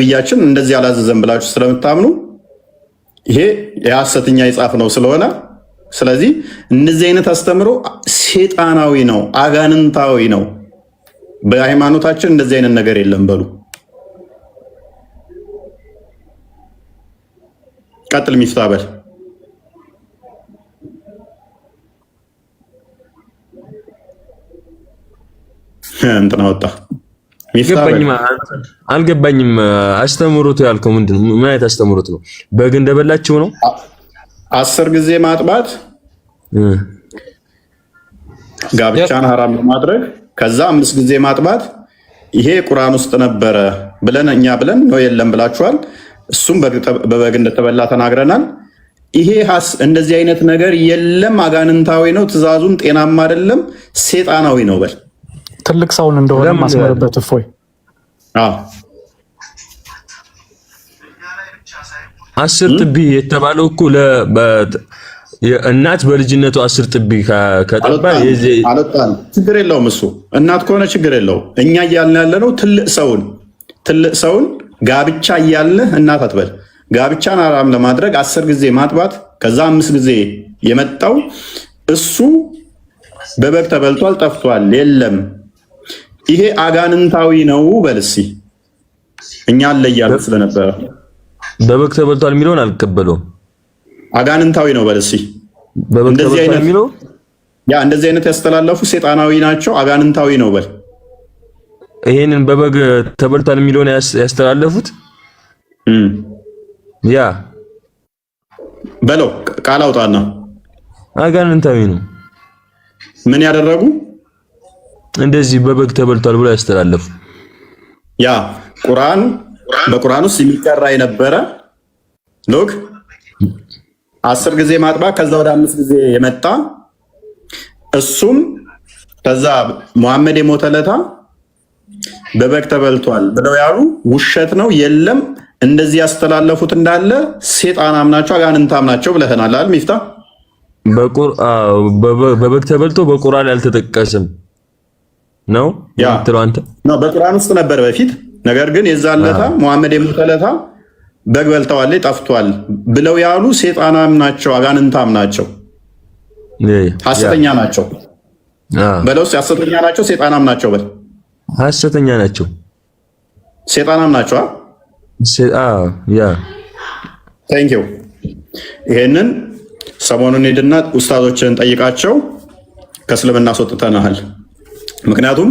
ነብያችን እንደዚህ አላዘዘም ብላችሁ ስለምታምኑ ይሄ የሐሰተኛ የጻፍ ነው ስለሆነ ስለዚህ እንደዚህ አይነት አስተምሮ ሴጣናዊ ነው፣ አጋንንታዊ ነው። በሃይማኖታችን እንደዚህ አይነት ነገር የለም በሉ። ቀጥል ሚፍታ በል። እንትና ወጣ። አልገባኝም። አስተምሮቱ ያልከው ምንድነው? ምን አይነት አስተምሮት ነው? በግ እንደበላችሁ ነው? 10 ጊዜ ማጥባት ጋብቻን ሐራም ለማድረግ ከዛ 5 ጊዜ ማጥባት ይሄ ቁርአን ውስጥ ነበረ ብለን ነው የለም ብላችኋል። እሱም በበግ እንደተበላ ተናግረናል። ይሄ እንደዚህ አይነት ነገር የለም፣ አጋንንታዊ ነው፣ ትእዛዙም ጤናማ አይደለም፣ ሴጣናዊ ነው በል። ትልቅ ሰውን እንደሆነ ማስመረበት እፎይ። አዎ 10 ጥቢ የተባለው እኮ እናት በልጅነቱ 10 ጥቢ ከጠባ አልወጣም። ችግር የለውም እሱ እናት ከሆነ ችግር የለውም። እኛ እያልን ያለነው ትልቅ ሰውን ጋብቻ እያለ እናት አትበል። ጋብቻን ሐራም ለማድረግ 10 ጊዜ ማጥባት ከዛ 5 ጊዜ የመጣው እሱ በበግ ተበልቷል፣ ጠፍቷል፣ የለም ይሄ አጋንንታዊ ነው በልሲ እኛ ለያለ ስለነበረ በበግ ተበልቷል የሚለውን አልቀበለውም። አጋንንታዊ ነው በልሲ በበግ ተበልቷል የሚለው እንደዚህ አይነት ያስተላለፉ ሴጣናዊ ናቸው፣ አጋንንታዊ ነው በል። ይሄንን በበግ ተበልቷል የሚለውን ያስተላለፉት ያ በለው ቃል አውጣና አጋንንታዊ ነው። ምን ያደረጉ እንደዚህ በበግ ተበልቷል ብሎ ያስተላለፉ ያ በቁርአን ውስጥ የሚቀራ የነበረ ሎክ 10 ጊዜ ማጥባት ከዛ ወደ 5 ጊዜ የመጣ እሱም ከዛ መሐመድ የሞተለታ በበግ ተበልቷል ብለው ያሉ ውሸት ነው፣ የለም እንደዚህ ያስተላለፉት እንዳለ ሴጣናም ናቸው፣ አጋንንታም ናቸው ብለህናል አይደል ሚፍታ? በበግ ተበልቶ በቁርአን ያልተጠቀሰም ነው የምትለው አንተ? ነው በቁርአን ውስጥ ነበር በፊት። ነገር ግን የዛለታ መሐመድ የሞተለታ በግ በልተዋል ጠፍቷል ብለው ያሉ ሴጣናም ናቸው፣ አጋንንታም ናቸው፣ ሐሰተኛ ናቸው በለውስ። ሐሰተኛ ናቸው፣ ሴጣናም ናቸው በል። ሐሰተኛ ናቸው፣ ሴጣናም ናቸው። ያ ቴንክ ዩ። ይሄንን ሰሞኑን ሄድና ኡስታዞችን ጠይቃቸው ከእስልምና አስወጥተናል። ምክንያቱም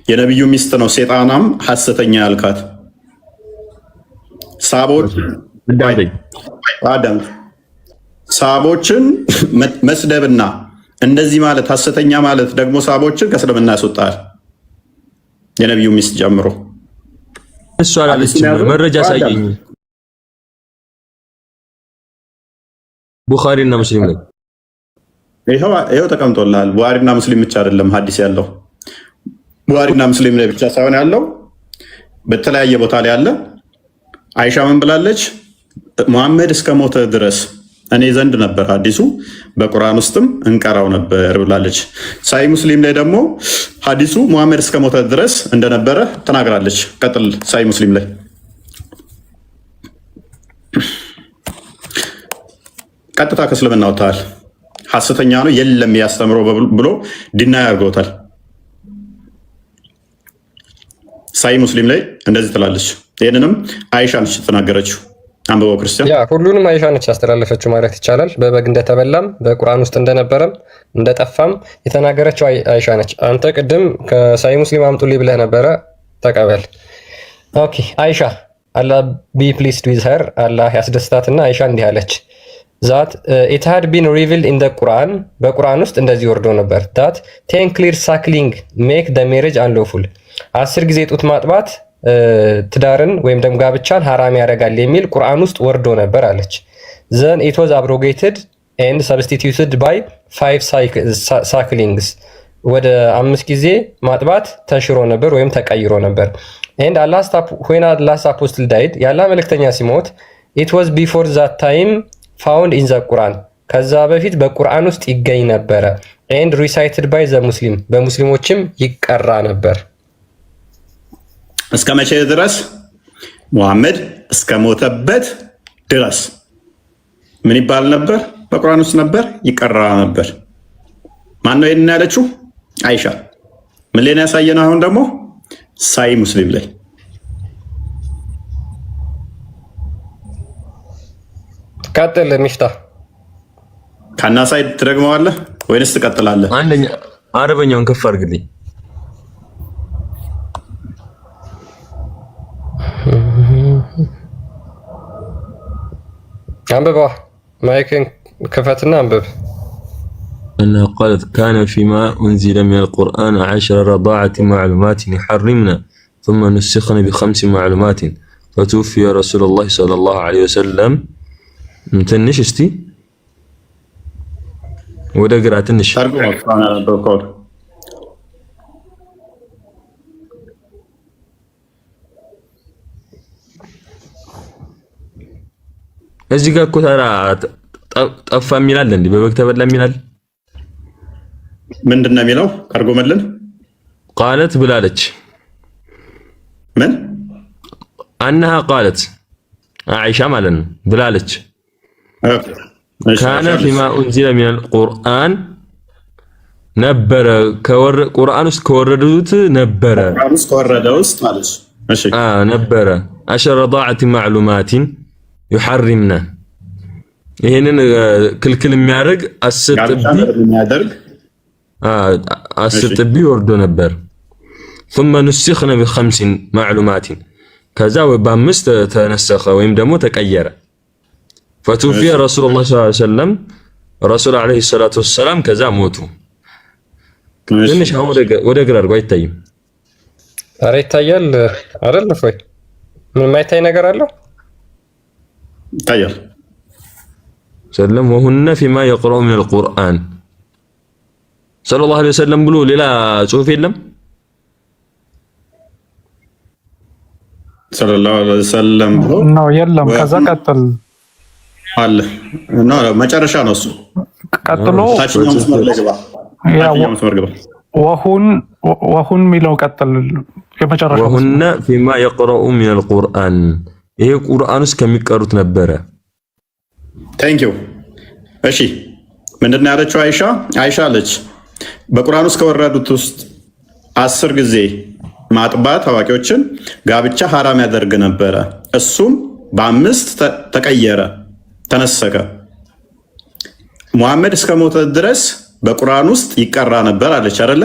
የነብዩ ሚስት ነው ሴጣናም ሐሰተኛ ያልካት። ሳቦችን መስደብና እንደዚህ ማለት ሐሰተኛ ማለት ደግሞ ሳቦችን ከእስልምና ያስወጣል፣ የነብዩ ሚስት ጨምሮ። እሱ አላለችም። መረጃ ሳይገኝ ቡኻሪና ሙስሊም ላይ ይሄው ተቀምጦልሃል። ቡኻሪና ሙስሊም ብቻ አይደለም ሐዲስ ያለው፣ ቡኻሪና ሙስሊም ላይ ብቻ ሳይሆን ያለው በተለያየ ቦታ ላይ አለ። አይሻ ምን ብላለች? መሐመድ እስከ ሞተ ድረስ እኔ ዘንድ ነበር ሐዲሱ፣ በቁርአን ውስጥም እንቀራው ነበር ብላለች። ሳይ ሙስሊም ላይ ደግሞ ሐዲሱ መሐመድ እስከ ሞተ ድረስ እንደነበረ ተናግራለች። ቀጥል። ሳይ ሙስሊም ላይ ቀጥታ ከእስልምና ወጥተዋል፣ ሐሰተኛ ነው የለም ያስተምሮ ብሎ ዲና ያርገውታል። ሳይ ሙስሊም ላይ እንደዚህ ትላለች። ይህንንም አይሻ ነች ተናገረችው። አንበባው ክርስቲያን ሁሉንም አይሻ ነች ያስተላለፈችው ማለት ይቻላል። በበግ እንደተበላም በቁርአን ውስጥ እንደነበረም እንደጠፋም የተናገረችው አይሻ ነች። አንተ ቅድም ከሳይ ሙስሊም አምጡልኝ ብለህ ነበረ፣ ተቀበል። ኦኬ አይሻ አላህ ቢ ፕሊስድ ዊዝ ሄር፣ አላህ ያስደስታትና አይሻ እንዲህ አለች ዛት ኢት ሃድ ቢን ሪቪልድ ኢን ዘ ቁርአን፣ በቁርአን ውስጥ እንደዚህ ወርዶ ነበር ዳት 10 ክሊር ሳክሊንግ ሜክ ዘ ሜሬጅ አንሎፉል፣ 10 ጊዜ ጡት ማጥባት ትዳርን ወይም ደግሞ ጋብቻን ሐራም ያደርጋል የሚል ቁርአን ውስጥ ወርዶ ነበር አለች። ዘን ኢት ዋዝ አብሮጌትድ ኤንድ ሰብስቲቲዩትድ ባይ 5 ሳክሊንግስ፣ ወደ 5 ጊዜ ማጥባት ተሽሮ ነበር ወይም ተቀይሮ ነበር። ኤንድ when Allah's apostle died፣ ያላ መልእክተኛ ሲሞት ኢት ዋዝ ቢፎር ዛት ታይም ፋውንድ ኢን ዘ ቁርአን፣ ከዛ በፊት በቁርአን ውስጥ ይገኝ ነበረ። ኤንድ ሪሳይትድ ባይ ዘ ሙስሊም፣ በሙስሊሞችም ይቀራ ነበር። እስከ መቼ ድረስ? ሙሐመድ እስከ ሞተበት ድረስ ምን ይባል ነበር? በቁርአን ውስጥ ነበር፣ ይቀራ ነበር። ማን ነው ይሄን ያለችው? አይሻ። ምን ላይ ነው ያሳየነው? አሁን ደግሞ ሳይ ሙስሊም ላይ ቀጥል ሚፍታህ። ከናሳይ ትደግመዋለህ ወይንስ ትቀጥላለህ? አንደኛ አረበኛውን ከፍ አድርግልኝ። አንብባ ማይክን ክፈትና አንብብ። أنها قالت كان فيما أنزل من القرآن 10 رضاعة معلومات يحرمنا ثم نسخنا ب5 معلومات فتوفي رسول الله صلى الله عليه وسلم. تنش استي ودا قرأ تنش እዚህ ጋር እኮ ታዲያ ጠፋ የሚላል እንዴ? በበግ ተበላ የሚላል ምንድን ነው የሚለው? አርጎመልን ቃለት ብላለች። ምን አነሃ ቃለት አይሻ ማለት ነው ብላለች። ካነ ፊማ ኡንዚለ ሚነል ቁርአን ነበረ ቁርአን ውስጥ ከወረዱት ነበረ ቁርአን ውስጥ ከወረደ ውስጥ ማለት እሺ ነበረ 10 ረዳዓት ማዕሉማቲን ዩሐሪምና ይሄንን ክልክል የሚያደርግ 10 ጥቢ ወርዶ ነበር። ثم نسخنا ب5 معلومات ከዛ በአምስት ተነሰኸ ወይም ደግሞ ተቀየረ። فتوفي رسول الله صلى الله عليه وسلم رسول عليه الصلاة والسلام ከዛ ሞቱ። ትንሽ አሁን ወደ ግራ አድርጎ አይታይም? ኧረ ይታያል አይደል? እፎይ ምን የማይታይ ነገር አለው? ይታያል። ሰለም وهن فيما يقرأ من القرآن صلى الله عليه وسلم ብሎ ሌላ ጽሁፍ የለም? ሰለላሁ ዐለይሂ ወሰለም ነው የለም። ከዛ ቀጥል አለ ነው መጨረሻ ነው እሱ። ቀጥሎ ታችኛው መስመር ላይ ግባ። ታችኛው መስመር ግባ። ወሁን ሚለው ቀጥል። የመጨረሻው وهن فيما يقرأ من القرآن ይሄ ቁርአን ውስጥ ከሚቀሩት ነበረ። ታንክ ዩ። እሺ ምንድነው ያለችው አይሻ? አይሻ አለች በቁርአን ውስጥ ከወረዱት ውስጥ 10 ጊዜ ማጥባት አዋቂዎችን ጋብቻ ሐራም ያደርግ ነበረ። እሱም በ5 ተቀየረ፣ ተነሰከ። ሙሐመድ እስከ ሞተ ድረስ በቁርአን ውስጥ ይቀራ ነበር አለች አይደለ?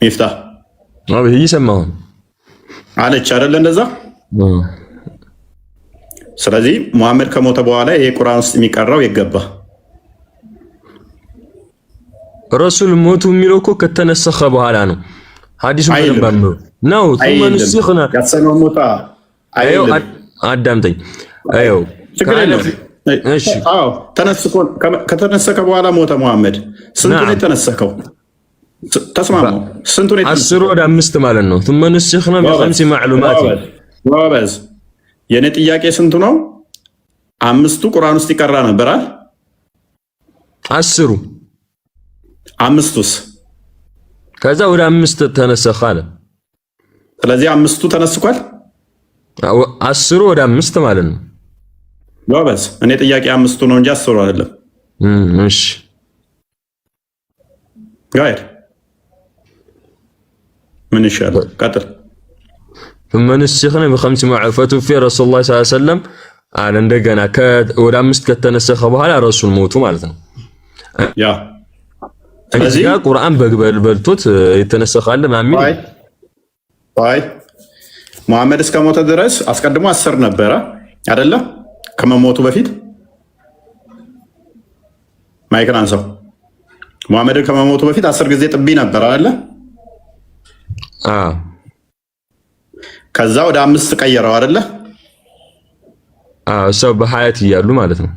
ሚፍታህ አቤት እየሰማሁ አለች አይደለ? እንደዛ። ስለዚህ ሙሐመድ ከሞተ በኋላ ይሄ ቁርአን ውስጥ የሚቀራው ይገባ። ረሱል ሞቱ የሚለው እኮ ከተነሰኸ በኋላ ነው። ሐዲሱ በደንብ ነው ثم نسخنا ያሰነው ሞታ አይደለም። አዳምጠኝ። አየው እሺ፣ አዎ ተነስኮ ከተነሰከ በኋላ ሞተ ሙሐመድ። ስንቱ ነው የተነሰከው? ተስማሙ። ስንቱ ነው የተነሰከው? 10 ወደ 5 ማለት ነው። ثم نسخنا ب5 معلومات ወበዝ የኔ ጥያቄ ስንቱ ነው? 5ቱ ቁርአን ውስጥ ይቀራ ነበር አይደል? 10 5ቱስ ከዛ ወደ 5 ተነሰኸ አለ። ስለዚህ 5ቱ ተነስኳል። 10 ወደ 5 ማለት ነው። ወበዝ እኔ ጥያቄ 5ቱ ነው እንጂ 10 አይደለም። እሺ ጋር ምን ይሻላል? ቀጥል። ثم نسخنا ب5 معلومات في رسول الله صلى الله عليه وسلم አለ። እንደገና ወደ 5 ከተነሰኸ በኋላ ረሱል ሞቱ ማለት ነው። ያ ስለዚህ ቁርአን በልቶት የተነሰኻለ ማሚን አይ ሙሐመድ እስከ ሞተ ድረስ አስቀድሞ 10 ነበረ አይደለ? ከመሞቱ በፊት ማይክን አንሳው። ሙሐመድ ከመሞቱ በፊት 10 ጊዜ ጥቢ ነበር አይደለ? ከዛ ወደ 5 ቀየረው አይደለ? ሰው በሐያት እያሉ ማለት ነው።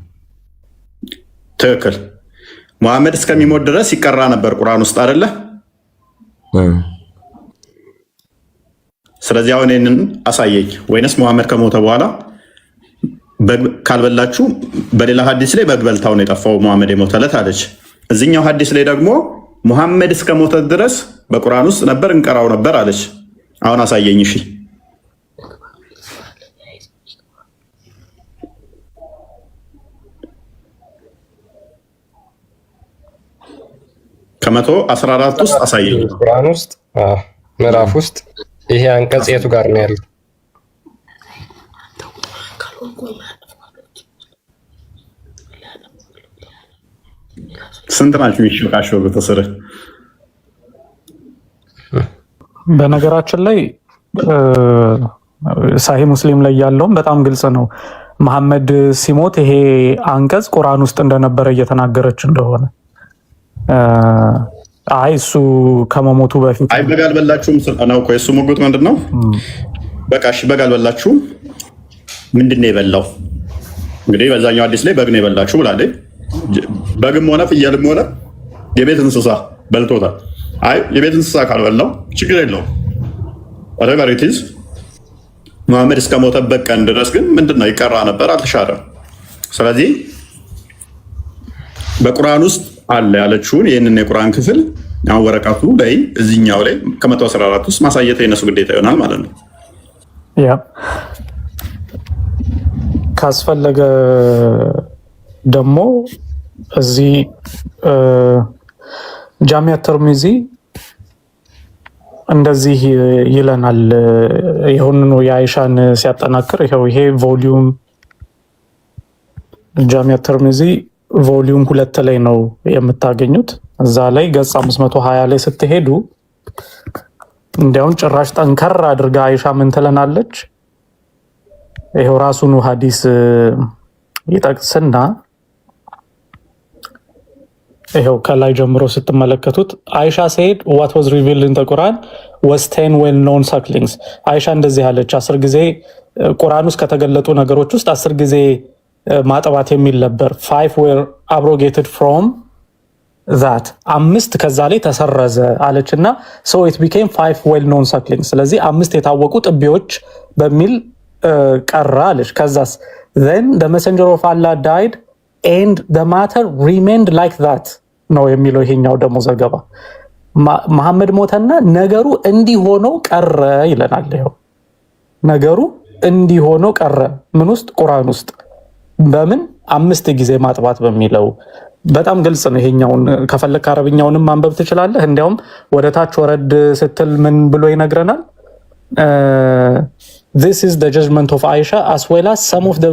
ትክክል። ሙሐመድ እስከሚሞት ድረስ ይቀራ ነበር ቁርአን ውስጥ አይደለ? ስለዚህ አሁን ይሄንን አሳየኝ። ወይንስ ሙሐመድ ከሞተ በኋላ ካልበላችሁ በሌላ ሐዲስ ላይ በግ በልታው ነው የጠፋው ሙሐመድ የሞተለት አለች። እዚህኛው ሐዲስ ላይ ደግሞ ሙሐመድ እስከ ሞተ ድረስ በቁርአን ውስጥ ነበር እንቀራው ነበር አለች። አሁን አሳየኝ። እሺ ከ114 ውስጥ አሳየኝ። ቁርአን ውስጥ ምዕራፍ ውስጥ ይሄ አንቀጽ የቱ ጋር ነው ያለው? ስንት ናችሁ የሚሽካቸው በተሰረ? በነገራችን ላይ ሳሂህ ሙስሊም ላይ ያለውም በጣም ግልጽ ነው። መሐመድ ሲሞት ይሄ አንቀጽ ቁርአን ውስጥ እንደነበረ እየተናገረች እንደሆነ አይ እሱ ከመሞቱ በፊት አይ በግ አልበላችሁም ነው እኮ የሱ ሙግት ምንድን ነው? በቃ እሺ በግ አልበላችሁም ምንድን ነው የበላው? እንግዲህ በዛኛው አዲስ ላይ በግ ነው የበላችሁ ብላለች። በግም ሆነ ፍየልም ሆነ የቤት እንስሳ በልቶታል። አይ የቤት እንስሳ ካልበላው ችግር የለውም። whatever it is መሐመድ እስከሞተበት ቀን ድረስ ግን ምንድነው ይቀራ ነበር፣ አልተሻረም። ስለዚህ በቁርአን ውስጥ አለ ያለችውን ይህንን የቁርአን ክፍል አሁን ወረቀቱ ላይ እዚህኛው ላይ ከ114 ውስጥ ማሳየት የነሱ ግዴታ ይሆናል ማለት ነው። ያ ካስፈለገ ደግሞ እዚህ ጃሚዓ ተርሚዚ እንደዚህ ይለናል። ይሁንኑ የአይሻን ሲያጠናክር ይሄ ቮሊዩም ጃሚዓ ተርሚዚ ቮሊዩም 2 ላይ ነው የምታገኙት። እዛ ላይ ገጽ 520 ላይ ስትሄዱ እንዲያውም ጭራሽ ጠንከር አድርጋ አይሻ ምን ትለናለች? ይሄው ራሱን ሐዲስ ይጠቅስና ይሄው ከላይ ጀምሮ ስትመለከቱት አይሻ said what was revealed in the Quran was 10 well known sucklings። አይሻ እንደዚህ ያለች 10 ጊዜ ቁርአን ውስጥ ከተገለጡ ነገሮች ውስጥ 10 ጊዜ ማጥባት የሚል ነበር። 5 were abrogated from that 5 ከዛ ላይ ተሰረዘ አለችና so it became 5 well known sucklings። ስለዚህ 5 የታወቁ ጥቢዎች በሚል ቀራ አለች። ከዛስ then the messenger of Allah died and the matter remained like that ነው የሚለው ይሄኛው ደግሞ ዘገባ። መሐመድ ሞተና ነገሩ እንዲሆነው ቀረ ይለናል። ይሄው ነገሩ እንዲሆነው ቀረ ምን ውስጥ? ቁርአን ውስጥ በምን 5 ጊዜ ማጥባት በሚለው በጣም ግልጽ ነው። ይሄኛውን ከፈለክ አረብኛውንም ማንበብ ትችላለህ። እንዲያውም ወደ ታች ወረድ ስትል ምን ብሎ ይነግረናል? This is the judgment of Aisha as well as some of the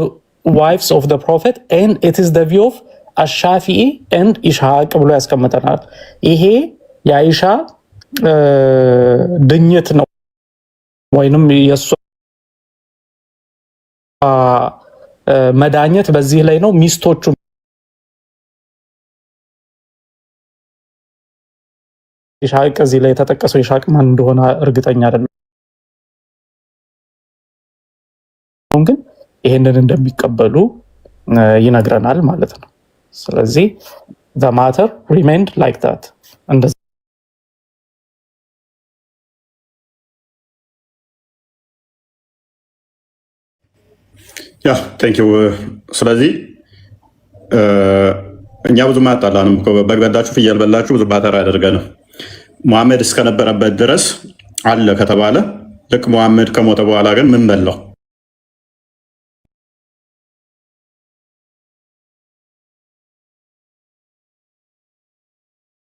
wives of the prophet and it is the view of አሻፊኢ and ኢስሐቅ ብሎ ያስቀምጠናል። ይሄ የአይሻ ድኝት ነው ወይንም የሷ መዳኘት በዚህ ላይ ነው። ሚስቶቹ ኢስሐቅ እዚህ ላይ የተጠቀሰው ኢስሐቅ ማን እንደሆነ እርግጠኛ አይደለም፣ ግን ይሄንን እንደሚቀበሉ ይነግረናል ማለት ነው። ስለዚህ the matter remained like that ያ ቴንክ ዩ። ስለዚህ እኛ ብዙ ማጣላንም በግ በላችሁ ፍየል በላችሁ ብዙ ባተራ ያደርገን ሙሐመድ እስከነበረበት ድረስ አለ ከተባለ ልክ ሙሐመድ ከሞተ በኋላ ግን ምን በላው?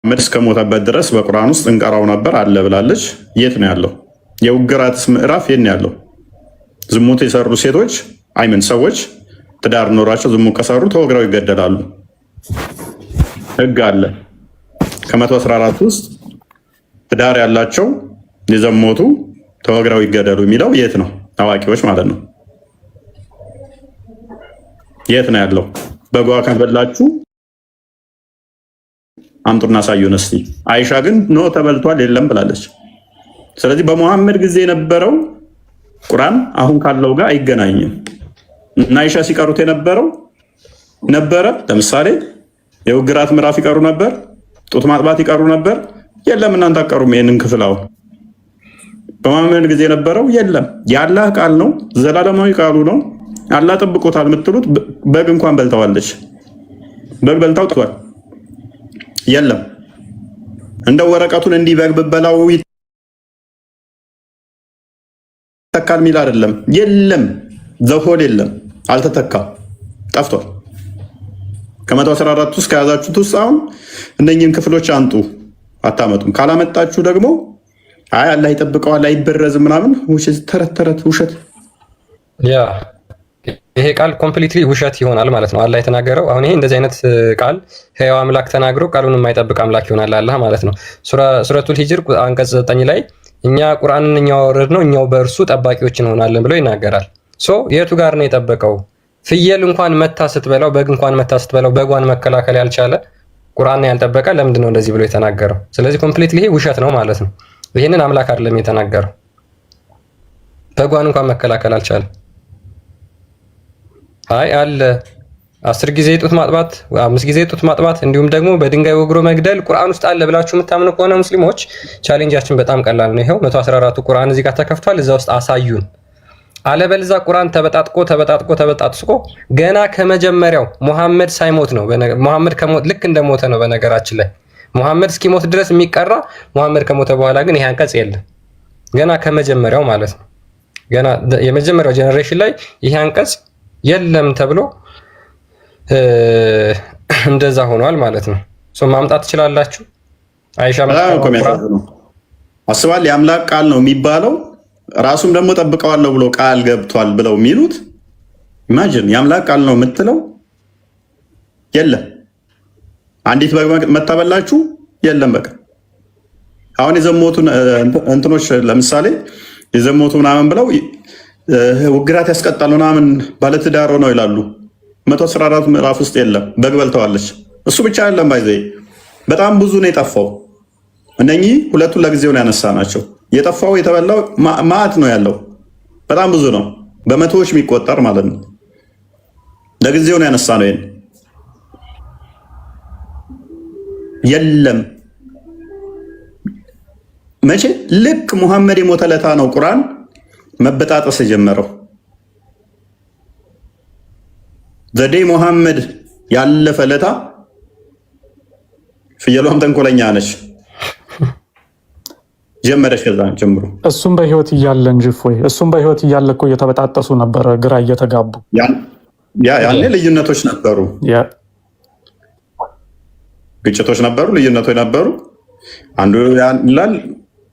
ሙሐመድ እስከሞተበት ድረስ በቁርአን ውስጥ እንቀራው ነበር አለ ብላለች። የት ነው ያለው? የውግራት ምዕራፍ የት ነው ያለው? ዝሙት የሰሩ ሴቶች አይምን ሰዎች ትዳር ኖራቸው ዝሙት ከሰሩ ተወግረው ይገደላሉ። ህግ አለ። ከ114 ውስጥ ትዳር ያላቸው የዘሞቱ ተወግረው ይገደሉ የሚለው የት ነው? አዋቂዎች ማለት ነው። የት ነው ያለው? በጓ ከበላችሁ አምጡና ሳዩን እስቲ። አይሻ ግን ኖ ተበልቷል የለም ብላለች። ስለዚህ በሙሐመድ ጊዜ የነበረው ቁርአን አሁን ካለው ጋር አይገናኝም። እና አይሻ ሲቀሩት የነበረው ነበረ። ለምሳሌ የውግራት ምዕራፍ ይቀሩ ነበር፣ ጡት ማጥባት ይቀሩ ነበር። የለም እናንተ አቀሩም ይሄንን ክፍል። አሁን በሙሐመድ ጊዜ የነበረው የለም። የአላህ ቃል ነው፣ ዘላለማዊ ቃሉ ነው። አላህ ጠብቆታል የምትሉት በግ እንኳን በልተዋለች። በግ በልታው ጥቷል። የለም እንደ ወረቀቱን እንዲበግበላው ይተካል ሚል አይደለም። የለም ዘሆል የለም፣ አልተተካም፣ ጠፍቷል። ከ114 ውስጥ ከያዛችሁት ውስጥ አሁን እነኚህን ክፍሎች አንጡ። አታመጡም። ካላመጣችሁ ደግሞ አይ አላህ ይጠብቀዋል አይበረዝም ምናምን ተረት ተረት ውሸት። ያ ይሄ ቃል ኮምፕሊትሊ ውሸት ይሆናል ማለት ነው። አላህ የተናገረው አሁን ይሄ እንደዚህ አይነት ቃል ሕያው አምላክ ተናግሮ ቃሉን የማይጠብቅ አምላክ ይሆናል አላህ ማለት ነው። ሱረቱል ሂጅር አንቀጽ 9 ላይ እኛ ቁርአንን እኛው አወረድነው እኛው በእርሱ ጠባቂዎች እንሆናለን ብሎ ይናገራል። የቱ ጋር ነው የጠበቀው? ፍየል እንኳን መታ ስትበላው፣ በግ እንኳን መታ ስትበላው በጓን መከላከል ያልቻለ ቁርአን ያልጠበቀ ለምንድን ነው እንደዚህ ብሎ የተናገረው? ስለዚህ ኮምፕሊትሊ ይሄ ውሸት ነው ማለት ነው። ይሄንን አምላክ አይደለም የተናገረው። በጓን እንኳን መከላከል አልቻለ። አይ አለ 10 ጊዜ ጡት ማጥባት፣ 5 ጊዜ ጡት ማጥባት እንዲሁም ደግሞ በድንጋይ ወግሮ መግደል ቁርአን ውስጥ አለ ብላችሁ የምታምኑ ከሆነ ሙስሊሞች ቻሌንጃችን በጣም ቀላል ነው። ይሄው 114ቱ ቁርአን እዚህ ጋር ተከፍቷል። እዛ ውስጥ አሳዩን። አለበለዚያ ቁርአን ተበጣጥቆ ገና ከመጀመሪያው ሙሐመድ ሳይሞት ነው። ሙሐመድ ከሞት ልክ እንደሞተ ነው። በነገራችን ላይ ሙሐመድ እስኪሞት ድረስ የሚቀራ ሙሐመድ ከሞተ በኋላ ግን ይሄ አንቀጽ የለም። ገና ከመጀመሪያው ማለት ነው። ገና የመጀመሪያው ጄኔሬሽን ላይ ይሄ አንቀጽ የለም ተብሎ እንደዛ ሆኗል ማለት ነው። ማምጣት ትችላላችሁ። አይሻ አስባል የአምላክ ቃል ነው የሚባለው ራሱም ደግሞ ጠብቀዋለሁ ብሎ ቃል ገብቷል ብለው የሚሉት ኢማጂን የአምላክ ቃል ነው የምትለው የለም። አንዲት በግ መታበላችሁ የለም። በቃ አሁን የዘሞቱ እንትኖች ለምሳሌ የዘሞቱ ምናምን ብለው ውግራት ያስቀጣል ምናምን ባለትዳር ነው ይላሉ። 114 ምዕራፍ ውስጥ የለም። በግ በልተዋለች። እሱ ብቻ አይደለም ባይዘ በጣም ብዙ ነው የጠፋው። እነኚህ ሁለቱን ለጊዜው ነው ያነሳ ናቸው። የጠፋው የተበላው ማዕት ነው ያለው። በጣም ብዙ ነው፣ በመቶዎች የሚቆጠር ማለት ነው። ለጊዜው ነው ያነሳ ነው። ይሄን የለም መቼ ልክ ሙሐመድ የሞተ ለታ ነው ቁርአን መበጣጠስ የጀመረው። ዘዴ ሙሐመድ ያለፈ ለታ ፍየሏም ተንኮለኛ ነች ጀመረች። ከዛ ጀምሮ እሱም በህይወት እያለ እንጂ እሱም በህይወት እያለ እኮ እየተበጣጠሱ ነበረ፣ ግራ እየተጋቡ ያኔ ልዩነቶች ነበሩ፣ ግጭቶች ነበሩ፣ ልዩነቶች ነበሩ። አንዱ ይላል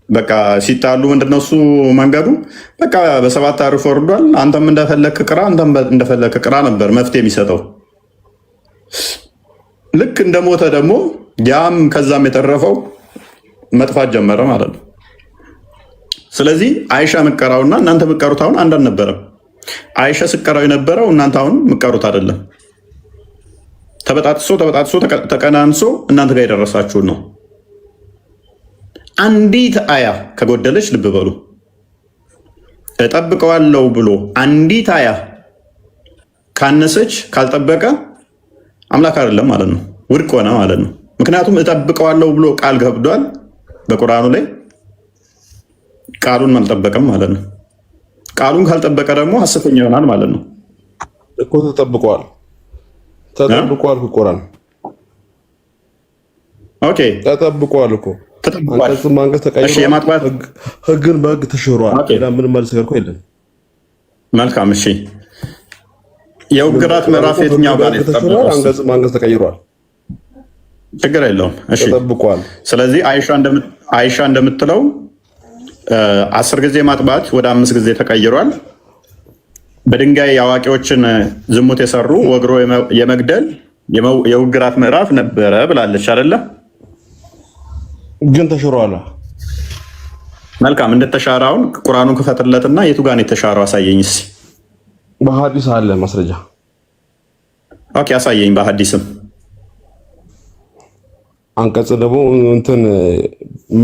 በቃ ሲጣሉ ምንድነው እሱ መንገዱ በቃ በሰባት አርፎ ወርዷል። አንተም እንደፈለክ ቅራ፣ አንተም እንደፈለክ ቅራ ነበር መፍትሄ የሚሰጠው። ልክ እንደሞተ ደግሞ ያም ከዛም የተረፈው መጥፋት ጀመረ ማለት ነው። ስለዚህ አይሻ ምቀራውና እናንተ ምቀሩት አሁን አንድ አልነበረም። አይሻ ስቀራው የነበረው እናንተ አሁን ምቀሩት አይደለም። ተበጣጥሶ ተቀናንሶ እናንተ ጋር የደረሳችሁን ነው። አንዲት አያ ከጎደለች ልብ በሉ፣ እጠብቀዋለሁ ብሎ አንዲት አያ ካነሰች ካልጠበቀ አምላክ አይደለም ማለት ነው፣ ውድቅ ሆነ ማለት ነው። ምክንያቱም እጠብቀዋለሁ ብሎ ቃል ገብቷል በቁርአኑ ላይ፣ ቃሉን አልጠበቀም ማለት ነው። ቃሉን ካልጠበቀ ደግሞ ሐሰተኛ ይሆናል ማለት ነው እኮ። ተጠብቋል ቁርአን ኦኬ፣ ተጠብቋል እኮ ማንገስ ተቀይሮ ህግን በህግ ተሽሯል። ምን መልስ ገርኮ የለም። መልካም እሺ፣ የውግራት ምዕራፍ የትኛው ጋር የተጠበቀው? ማንገስ ተቀይሯል። ችግር የለውም። እሺ ተጠብቋል። ስለዚህ አይሻ እንደምትለው 10 ጊዜ ማጥባት ወደ 5 ጊዜ ተቀይሯል። በድንጋይ አዋቂዎችን ዝሙት የሰሩ ወግሮ የመግደል የውግራት ምዕራፍ ነበረ ብላለች አይደለ? ግን ተሽሯል። መልካም፣ እንደተሻራውን ቁርአኑን ክፈትለትና የቱ ጋር ነው የተሻረው አሳየኝ እስኪ። በሐዲስ አለ ማስረጃ። ኦኬ አሳየኝ በሐዲስም። አንቀጽ ደግሞ እንትን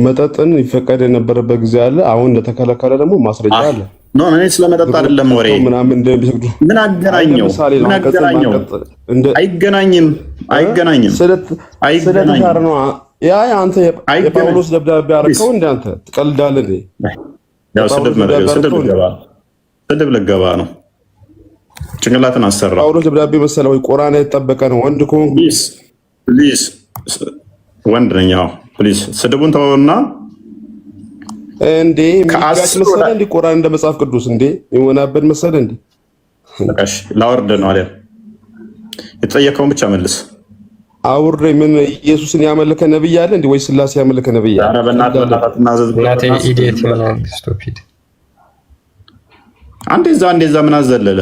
መጠጥን ይፈቀድ የነበረበት ጊዜ አለ። አሁን እንደተከለከለ ደግሞ ማስረጃ አለ። ኖ እኔ ስለመጠጥ አይደለም ወሬ። ምናምን እንደሚሰግዱ ምን አገናኘው? አይገናኝም። ስለተሻረ ነው። ያ አንተ የጳውሎስ ደብዳቤ አረከው እንደ አንተ ትቀልዳለህ። ያው ስድብ ልገባ ነው። ጭንቅላትን አሰራ። ጳውሎስ ደብዳቤ መሰለው ቁርአን የተጠበቀ ነው። ወንድ ከሆንክ ፕሊዝ ወንድ ነኝ። ፕሊዝ ስድቡን ተወውና እንዴ የሚጋጭ መሰለህ እንዴ? ቁርአን እንደ መጽሐፍ ቅዱስ እንዴ ይወናበድ መሰለህ እንዴ? እሺ ላወርድ ነው አይደል? የተጠየቀውን ብቻ መልስ። አውሬ ምን ኢየሱስን ያመለከ ነብይ አለ እንዴ? ወይ ስላሴ ያመለከ ነብይ አለ? ኧረ በእናትህ እናቴ ኢዲየት ይሆናል። ስቶፒድ አንዴዛ ምን አዘለለ?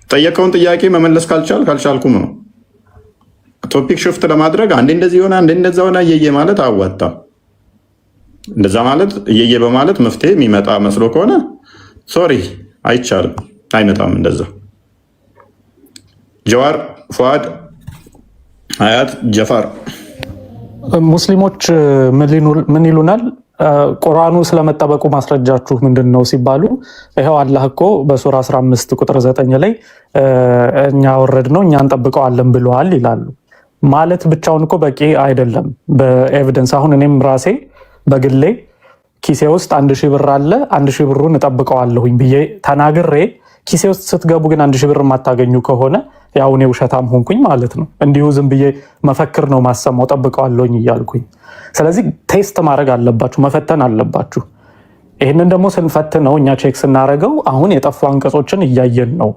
ጠየቀውን ጥያቄ መመለስ ካልቻልኩም ነው ቶፒክ ሽፍት ለማድረግ አንዴ እንደዚህ ሆነ አንዴ እንደዛ ሆነ እየየ ማለት አዋጣም። እንደዛ ማለት እየየ በማለት መፍትሄ የሚመጣ መስሎ ከሆነ ሶሪ አይቻልም፣ አይመጣም። እንደዛ ጀዋር ፉአድ አያት ጀፋር ሙስሊሞች ምን ይሉናል? ቁርአኑ ስለመጠበቁ ማስረጃችሁ ምንድን ነው ሲባሉ ይኸው አላህ እኮ በሱራ 15 ቁጥር 9 ላይ እኛ ወረድነው እኛ እንጠብቀዋለን ብለዋል ይላሉ። ማለት ብቻውን እኮ በቂ አይደለም። በኤቪደንስ አሁን እኔም ራሴ በግሌ ኪሴ ውስጥ 1000 ብር አለ 1000 ብሩን እጠብቀዋለሁኝ ብዬ ተናግሬ ኪሴ ውስጥ ስትገቡ ግን 1000 ብር የማታገኙ ከሆነ ያው እኔ ውሸታም ሆንኩኝ ማለት ነው። እንዲሁ ዝም ብዬ መፈክር ነው ማሰማው ጠብቀዋለሁኝ እያልኩኝ። ስለዚህ ቴስት ማድረግ አለባችሁ፣ መፈተን አለባችሁ። ይህንን ደግሞ ስንፈትነው እኛ ቼክ ስናደርገው አሁን የጠፉ አንቀጾችን እያየን ነው።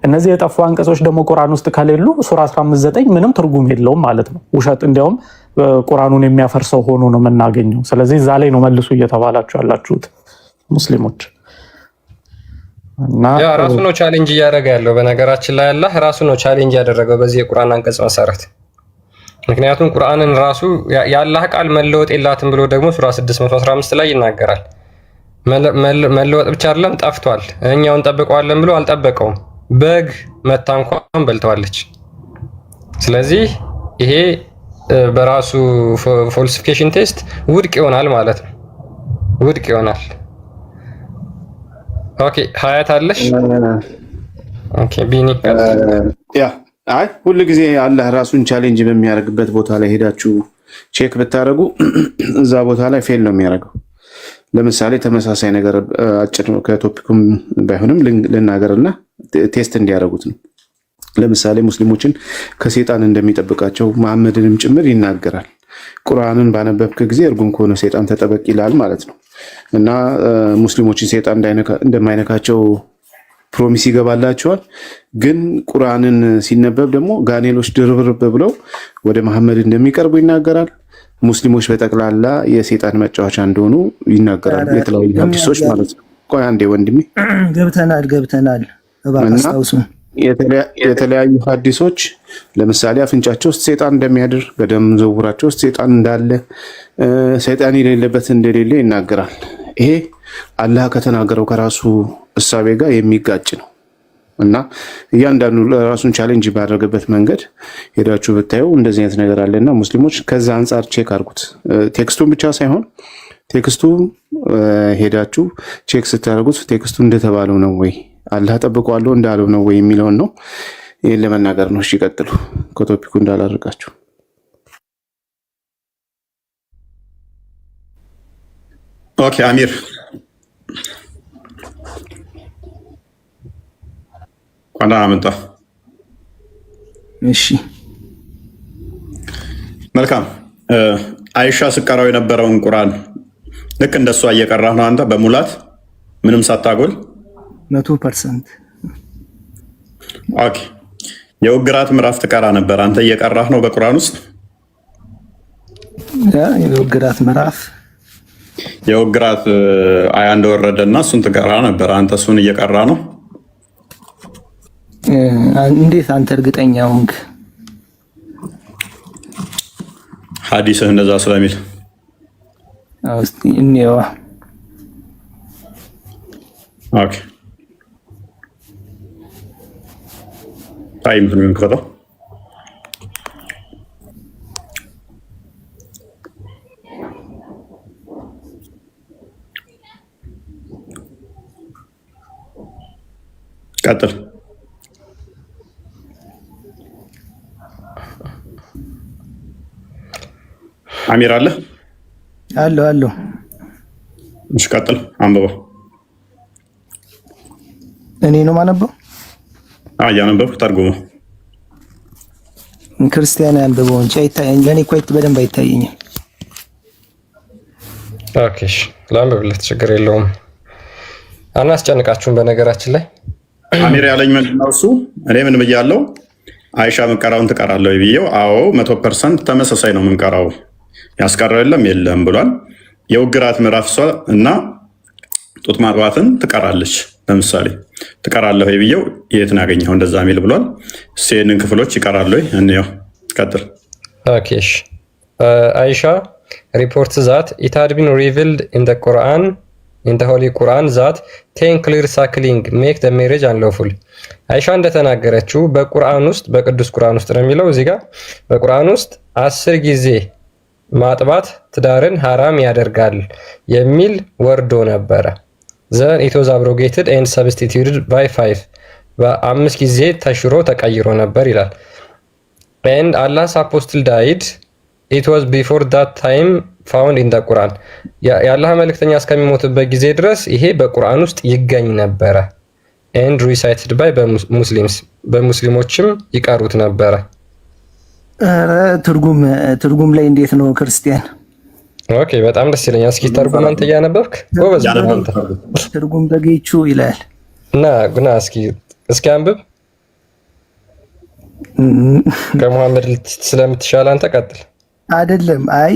እነዚህ የጠፉ አንቀጾች ደግሞ ቁርአን ውስጥ ከሌሉ ሱራ 15:9 ምንም ትርጉም የለውም ማለት ነው። ውሸት እንዲያውም ቁርአኑን የሚያፈርሰው ሆኖ ነው የምናገኘው። ስለዚህ እዛ ላይ ነው መልሱ እየተባላችሁ ያላችሁት ሙስሊሞች። ያ ራሱ ነው ቻሌንጅ እያደረገ ያለው። በነገራችን ላይ አላህ ራሱ ነው ቻሌንጅ ያደረገው በዚህ የቁርአን አንቀጽ መሰረት። ምክንያቱም ቁርአንን ራሱ የአላህ ቃል መለወጥ የላትም ብሎ ደግሞ ሱራ 615 ላይ ይናገራል። መለወጥ ብቻ አይደለም ጠፍቷል። እኛውን ጠብቀዋለን ብሎ አልጠበቀውም። በግ መታ እንኳን በልተዋለች። ስለዚህ ይሄ በራሱ ፎልሲፊኬሽን ቴስት ውድቅ ይሆናል ማለት ነው። ውድቅ ይሆናል። ኦኬ ሀያት አለሽ? ኦኬ ቢኒ ሁሉ ጊዜ አላህ ራሱን ቻሌንጅ በሚያደርግበት ቦታ ላይ ሄዳችሁ ቼክ ብታደርጉ እዛ ቦታ ላይ ፌል ነው የሚያደርገው። ለምሳሌ ተመሳሳይ ነገር አጭር ነው ከቶፒኩም ባይሆንም ልናገርና ቴስት እንዲያደርጉት ነው። ለምሳሌ ሙስሊሞችን ከሴጣን እንደሚጠብቃቸው መሐመድንም ጭምር ይናገራል። ቁርአንን ባነበብክ ጊዜ እርጉም ከሆነ ሴጣን ተጠበቅ ይላል ማለት ነው። እና ሙስሊሞችን ሴጣን እንደማይነካቸው ፕሮሚስ ይገባላቸዋል። ግን ቁርአንን ሲነበብ ደግሞ ጋኔሎች ድርብርብ ብለው ወደ መሐመድ እንደሚቀርቡ ይናገራል። ሙስሊሞች በጠቅላላ የሴጣን መጫወቻ እንደሆኑ ይናገራሉ። የተለያዩ ሀዲሶች ማለት ነው። ቆይ አንዴ ወንድሜ ገብተናል። የተለያዩ ሀዲሶች ለምሳሌ አፍንጫቸው ውስጥ ሴጣን እንደሚያድር፣ በደም ዝውውራቸው ውስጥ ሴጣን እንዳለ፣ ሴጣን የሌለበት እንደሌለ ይናገራል። ይሄ አላህ ከተናገረው ከራሱ እሳቤ ጋር የሚጋጭ ነው እና እያንዳንዱ ራሱን ቻሌንጅ ባደረገበት መንገድ ሄዳችሁ ብታዩ እንደዚህ አይነት ነገር አለና ሙስሊሞች ከዛ አንጻር ቼክ አድርጉት። ቴክስቱን ብቻ ሳይሆን ቴክስቱ ሄዳችሁ ቼክ ስታደርጉት ቴክስቱ እንደተባለው ነው ወይ አላህ ጠብቀዋለሁ እንዳለው ነው ወይ የሚለውን ነው። ይህን ለመናገር ነው። እሺ ቀጥሉ፣ ከቶፒኩ እንዳላርቃችሁ። ኦኬ አሚር ቋንዳ አመጣ። እሺ መልካም። አይሻ ስቀራው የነበረውን ቁርአን ልክ እንደሷ እየቀራህ ነው አንተ በሙላት ምንም ሳታጎል 100%። ኦኬ የውግራት ምዕራፍ ትቀራ ነበር አንተ እየቀራህ ነው በቁርአን ውስጥ የውግራት ምዕራፍ የውግራት አያ እንደወረደና እሱን ትቀራ ነበር አንተ እሱን እየቀራ ነው። እንዴት አንተ እርግጠኛ ሆንክ? ሐዲስህ እንደዛ ስለሚል እስቲ እንየዋ። ኦኬ ታይም ምን ከታ ቀጥል። አሚር አለ አሎ እሺ ቀጥል። አንብበው። እኔ ነው ማነበው? እያነበብክ ተርጉመው። ክርስቲያን ያንብበው እንጂ አይታየኝ። ለኔ እኮ በደንብ አይታየኝም። ኦኬ እሺ፣ ላንብብለት፣ ችግር የለውም። አናስጨንቃችሁም። በነገራችን ላይ አሚር ያለኝ ምንድነው እሱ እኔ ምን ብያለሁ? አይሻ ምንቀራውን ትቀራለህ ብዬው፣ አዎ 100% ተመሳሳይ ነው ምንቀራው፣ ያስቀረው የለም ብሏል። የውግራት ምዕራፍ እሷ እና ጡት ማጥባትን ትቀራለች ለምሳሌ ትቀራለህ ብዬው፣ የት ነው ያገኘኸው እንደዛ ሚል ብሏል። ይህንን ክፍሎች ይቀራሉ እንየው። ቀጥል። ኦኬ እሺ። አይሻ reports that it had been revealed in the Quran, in the Holy Quran, that 10 clear suckling make the marriage unlawful. አይሻ እንደተናገረችው በቁርአን ውስጥ በቅዱስ ቁርአን ውስጥ ነው የሚለው እዚህ ጋር በቁርአን ውስጥ 10 ጊዜ ማጥባት ትዳርን ሐራም ያደርጋል የሚል ወርዶ ነበረ። then it was abrogated and substituted by 5 በ5 ጊዜ ተሽሮ ተቀይሮ ነበር ይላል። and Allah's apostle died. It was before that time found in the Quran. የአላህ መልእክተኛ እስከሚሞትበት ጊዜ ድረስ ይሄ በቁርአን ውስጥ ይገኝ ነበረ። and recited by Muslims በሙስሊሞችም ይቀሩት ነበረ። ትርጉም ላይ እንዴት ነው ክርስቲያን? ኦኬ በጣም ደስ ይለኛል። እስኪ ተርጉም አንተ እያነበብክ ጎበዝ አንተ። ትርጉም በጌቹ ይላል እና እስኪ አንብብ። ከመሐመድ ስለምትሻል አንተ ቀጥል። አይደለም አይ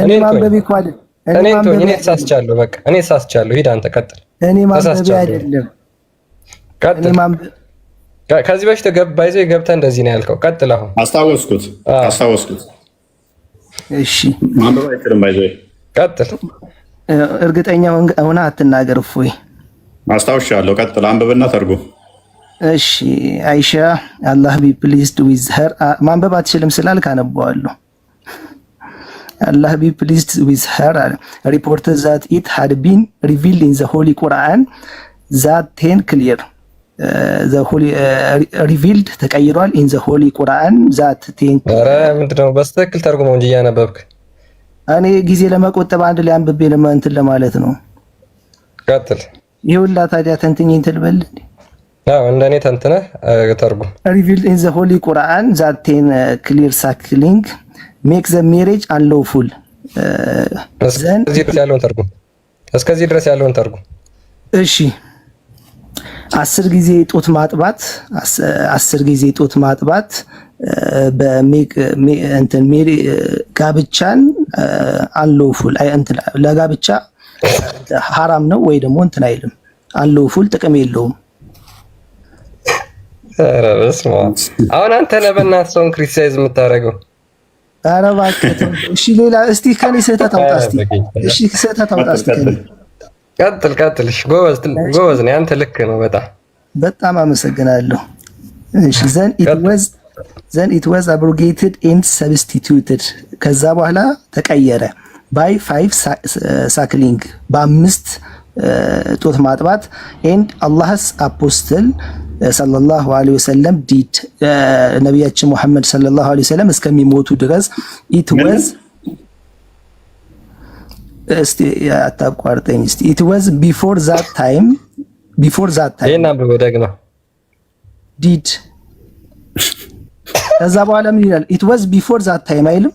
እኔ ማንበብ እኮ አይደል እኔ ተሳስቻለሁ። በቃ እኔ ተሳስቻለሁ። ሂድ አንተ ቀጥል። እኔ ማንበብ አይደለም ቀጥል። ከዚህ በፊት ገብተህ እንደዚህ ነው ያልከው። ቀጥል። አሁን አስታወስኩት። እሺ ማንበብ አይችልም። ባይዘይ ቀጥል። እርግጠኛ ሆነ አትናገር። እፎይ አስታውሻለሁ። ቀጥል። አንብብና ተርጉም። እሺ አይሻ አላህ ቢ ፕሊዝድ ዊዝ ሄር ማንበብ አትችልም ስላልክ አነበዋለሁ። አላህ ቢ ፕሊዝድ ዊዝ ሄር ሪፖርት ዛት ኢት ሃድ ቢን ሪቪልድ ኢን ዘ ሆሊ ቁርአን ዛት ቴን ክሊር ዘ ሆሊ ሪቪልድ ተቀይሯል። ኢን ዘ ሆሊ ቁርአን ዛት ቴን ኧረ ምንድነው በስተክል ተርጉመው እንጂ እያነበብክ እኔ ጊዜ ለመቆጠብ አንድ ላይ አንብቤ እንትን ለማለት ነው። ቀጥል። ይሁላ ታዲያ ተንትኝ እንትን በል አዎ እንደኔ ተንትነህ ተርጉም። revealed in the holy Quran that ten clear suckling makes the marriage unlawful. እስከዚህ ድረስ ያለውን ተርጉም። እሺ 10 ጊዜ ጡት ማጥባት 10 ጊዜ ጡት ማጥባት እንትን ጋብቻን unlawful እንትን ለጋብቻ ሐራም ነው ወይ ደግሞ እንትን አይልም። unlawful ጥቅም የለውም። ኧረ በስመ አብ። አሁን አንተ ለበናት ሰውን ክሪቲሳይዝ የምታደርገው? ኧረ እባክህ። እሺ ሌላ እስቲ ከኔ ስህተት አውጣ እስቲ። እሺ ስህተት አውጣ እስቲ ከኔ። ቀጥል። እሺ ጎበዝ ነህ አንተ። ልክ ነው። በጣም አመሰግናለሁ። እሺ then it was abrogated and substituted ከዛ በኋላ ተቀየረ by 5 suckling በ5 ጡት ማጥባት and Allah's apostle ሰለላሁ ዐለይሂ ወሰለም ዲድ ነቢያችን ሙሐመድ ሰለላሁ ዐለይሂ ወሰለም እስከሚሞቱ ድረስ it was እስቲ አታቋርጠኝ እስቲ it was before that time ይሄን አንብበው ደግሞ ዲድ ከዛ በኋላ ምን ይላል? it was before that time አይልም?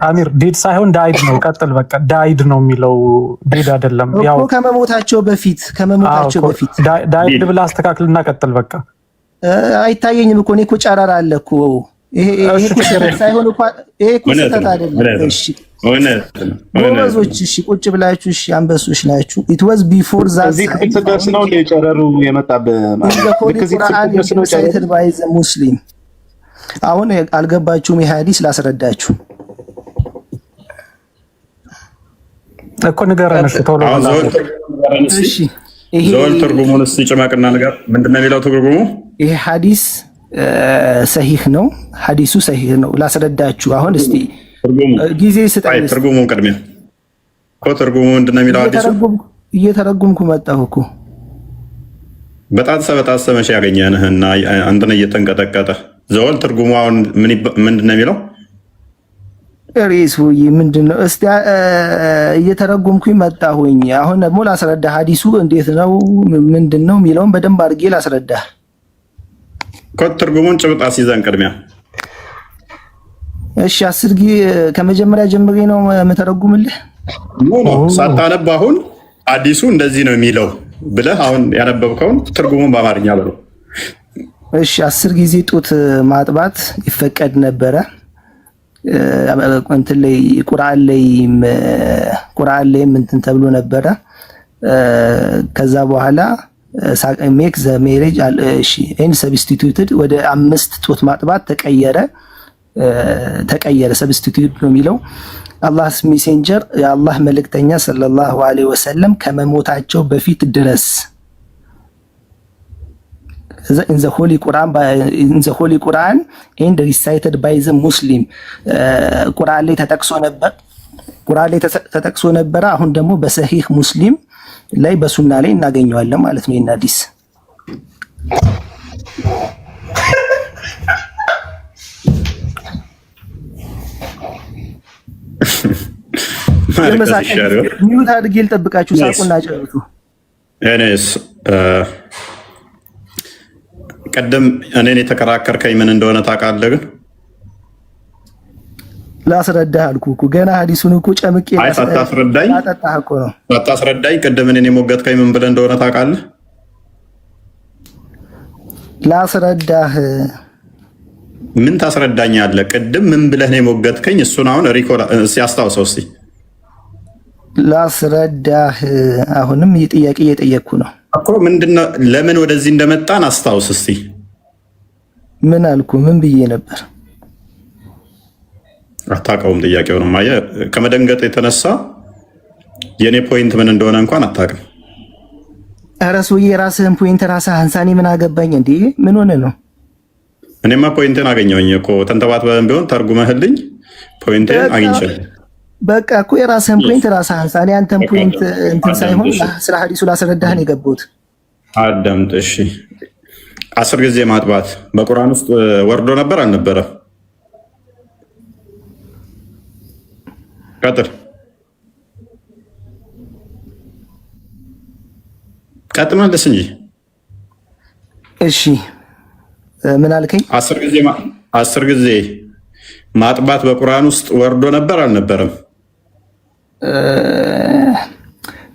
አሚር ዲድ ሳይሆን ዳይድ ነው። ቀጥል በቃ ዳይድ ነው የሚለው ዲድ አይደለም። ያው ከመሞታቸው በፊት ዳይድ ብለህ አስተካክልና ቀጥል በቃ። አይታየኝም እኮ እኔ እኮ ጨረራ አለ እኮ ይሄ ሳይሆን እኮ ይሄ እኮ ስህተት አይደለም። እሺ ጎበዞች፣ እሺ ቁጭ ብላችሁ እሺ አንበሶች ናችሁ። it was before that እዚህ ክትደርስ ነው ለጨረሩ የመጣበት ማለት ነው። ሙስሊም አሁን አልገባችሁም? የሐዲስ ላስረዳችሁ እኮ ንገረን። እሺ ቶሎ እሺ ዞል ትርጉሙን እስቲ ጭማቅና ነገር ምንድነው የሚለው ትርጉሙ? ይሄ ሐዲስ ሰሂህ ነው። ሐዲሱ ሰሂህ ነው። ላስረዳችሁ አሁን እስቲ ጊዜ ስጠኝ። ትርጉሙን ቅድሚያ እኮ ትርጉሙ ምንድነው የሚለው ሐዲሱ እየተረጉምኩ መጣሁ እኮ በጣም መቼ ያገኘንህና አንተን እየተንቀጠቀጠ ዘወል ትርጉሙ አሁን ምንድነው የሚለው? ሬስ ሆይ ምንድነው? እስቲ እየተረጉምኩኝ መጣሁኝ። አሁን ደግሞ ላስረዳ ሐዲሱ እንዴት ነው ምንድነው የሚለውን በደንብ አድርጌ ላስረዳ። ትርጉሙን ጭብጥ አስይዘን ቅድሚያ። እሺ 10 ጊዜ ከመጀመሪያ ጀምሬ ነው የምተረጉምልህ። ሳታነብ አሁን አዲሱ እንደዚህ ነው የሚለው ብለህ አሁን ያነበብከውን ትርጉሙን በአማርኛ በለው። እሺ 10 ጊዜ ጡት ማጥባት ይፈቀድ ነበረ። እንትን ላይ ቁርአን ላይ እንትን ተብሎ ነበረ። ከዛ በኋላ ሜክ ዘ ሜሬጅ ኤንድ ሰብስቲቱትድ ወደ 5 ጡት ማጥባት ተቀየረ። ሰብስቲቱት ነው የሚለው። አላህ ሜሴንጀር የአላህ መልእክተኛ ሰለላሁ ዐለይሂ ወሰለም ከመሞታቸው በፊት ድረስ in the holy Quran and recited by the Muslim ቁርአን ላይ ተጠቅሶ ነበር። አሁን ደግሞ በሰሂህ ሙስሊም ላይ በሱና ላይ እናገኘዋለን ማለት ነው። የናዲስ ሚውት አድርጌ ልጠብቃችሁ። ሳቁና ጨርሱ። እኔስ ቀደም እኔን የተከራከርከኝ ምን እንደሆነ ታውቃለህ? ግን ላስረዳህ አልኩህ እኮ ገና ሐዲሱን እኮ ጨምቄ ሳታስረዳኝ እኮ ነው። ሳታስረዳኝ ቀደም እኔን የሞገትከኝ ምን ብለህ እንደሆነ ታውቃለህ? ላስረዳህ። ምን ታስረዳኛለህ? ቅድም ምን ብለህ ነው የሞገትከኝ? እሱን አሁን ሲያስታውሰው እስኪ ላስረዳህ። አሁንም ጥያቄ እየጠየቅኩ ነው እኮ ምንድነው? ለምን ወደዚህ እንደመጣን አስታውስ እስቲ። ምን አልኩ? ምን ብዬ ነበር? አታውቀውም። ጥያቄውን ማየ ከመደንገጥ የተነሳ የኔ ፖይንት ምን እንደሆነ እንኳን አታውቅም። ኧረ ሰውዬ የራስህን ፖይንት ራስህ አንሳኔ ምን አገባኝ እንዴ? ምን ሆነ ነው? እኔማ ፖይንትን አገኘሁኝ እኮ ተንተባትበን ቢሆን ተርጉመህልኝ ፖይንትን አግኝቻለሁ። በቃ እኮ የራስህን ፖይንት ራስህ አንሳኔ። አንተን ፖይንት እንትን ሳይሆን ስለ ሐዲሱ ላስረዳህ ነው የገባሁት። አዳምጥ እሺ። 10 ጊዜ ማጥባት በቁርአን ውስጥ ወርዶ ነበር አልነበረም? ቀጥል መልስ እንጂ። እሺ ምን አልከኝ? 10 ጊዜ ማጥባት በቁርአን ውስጥ ወርዶ ነበር አልነበረም?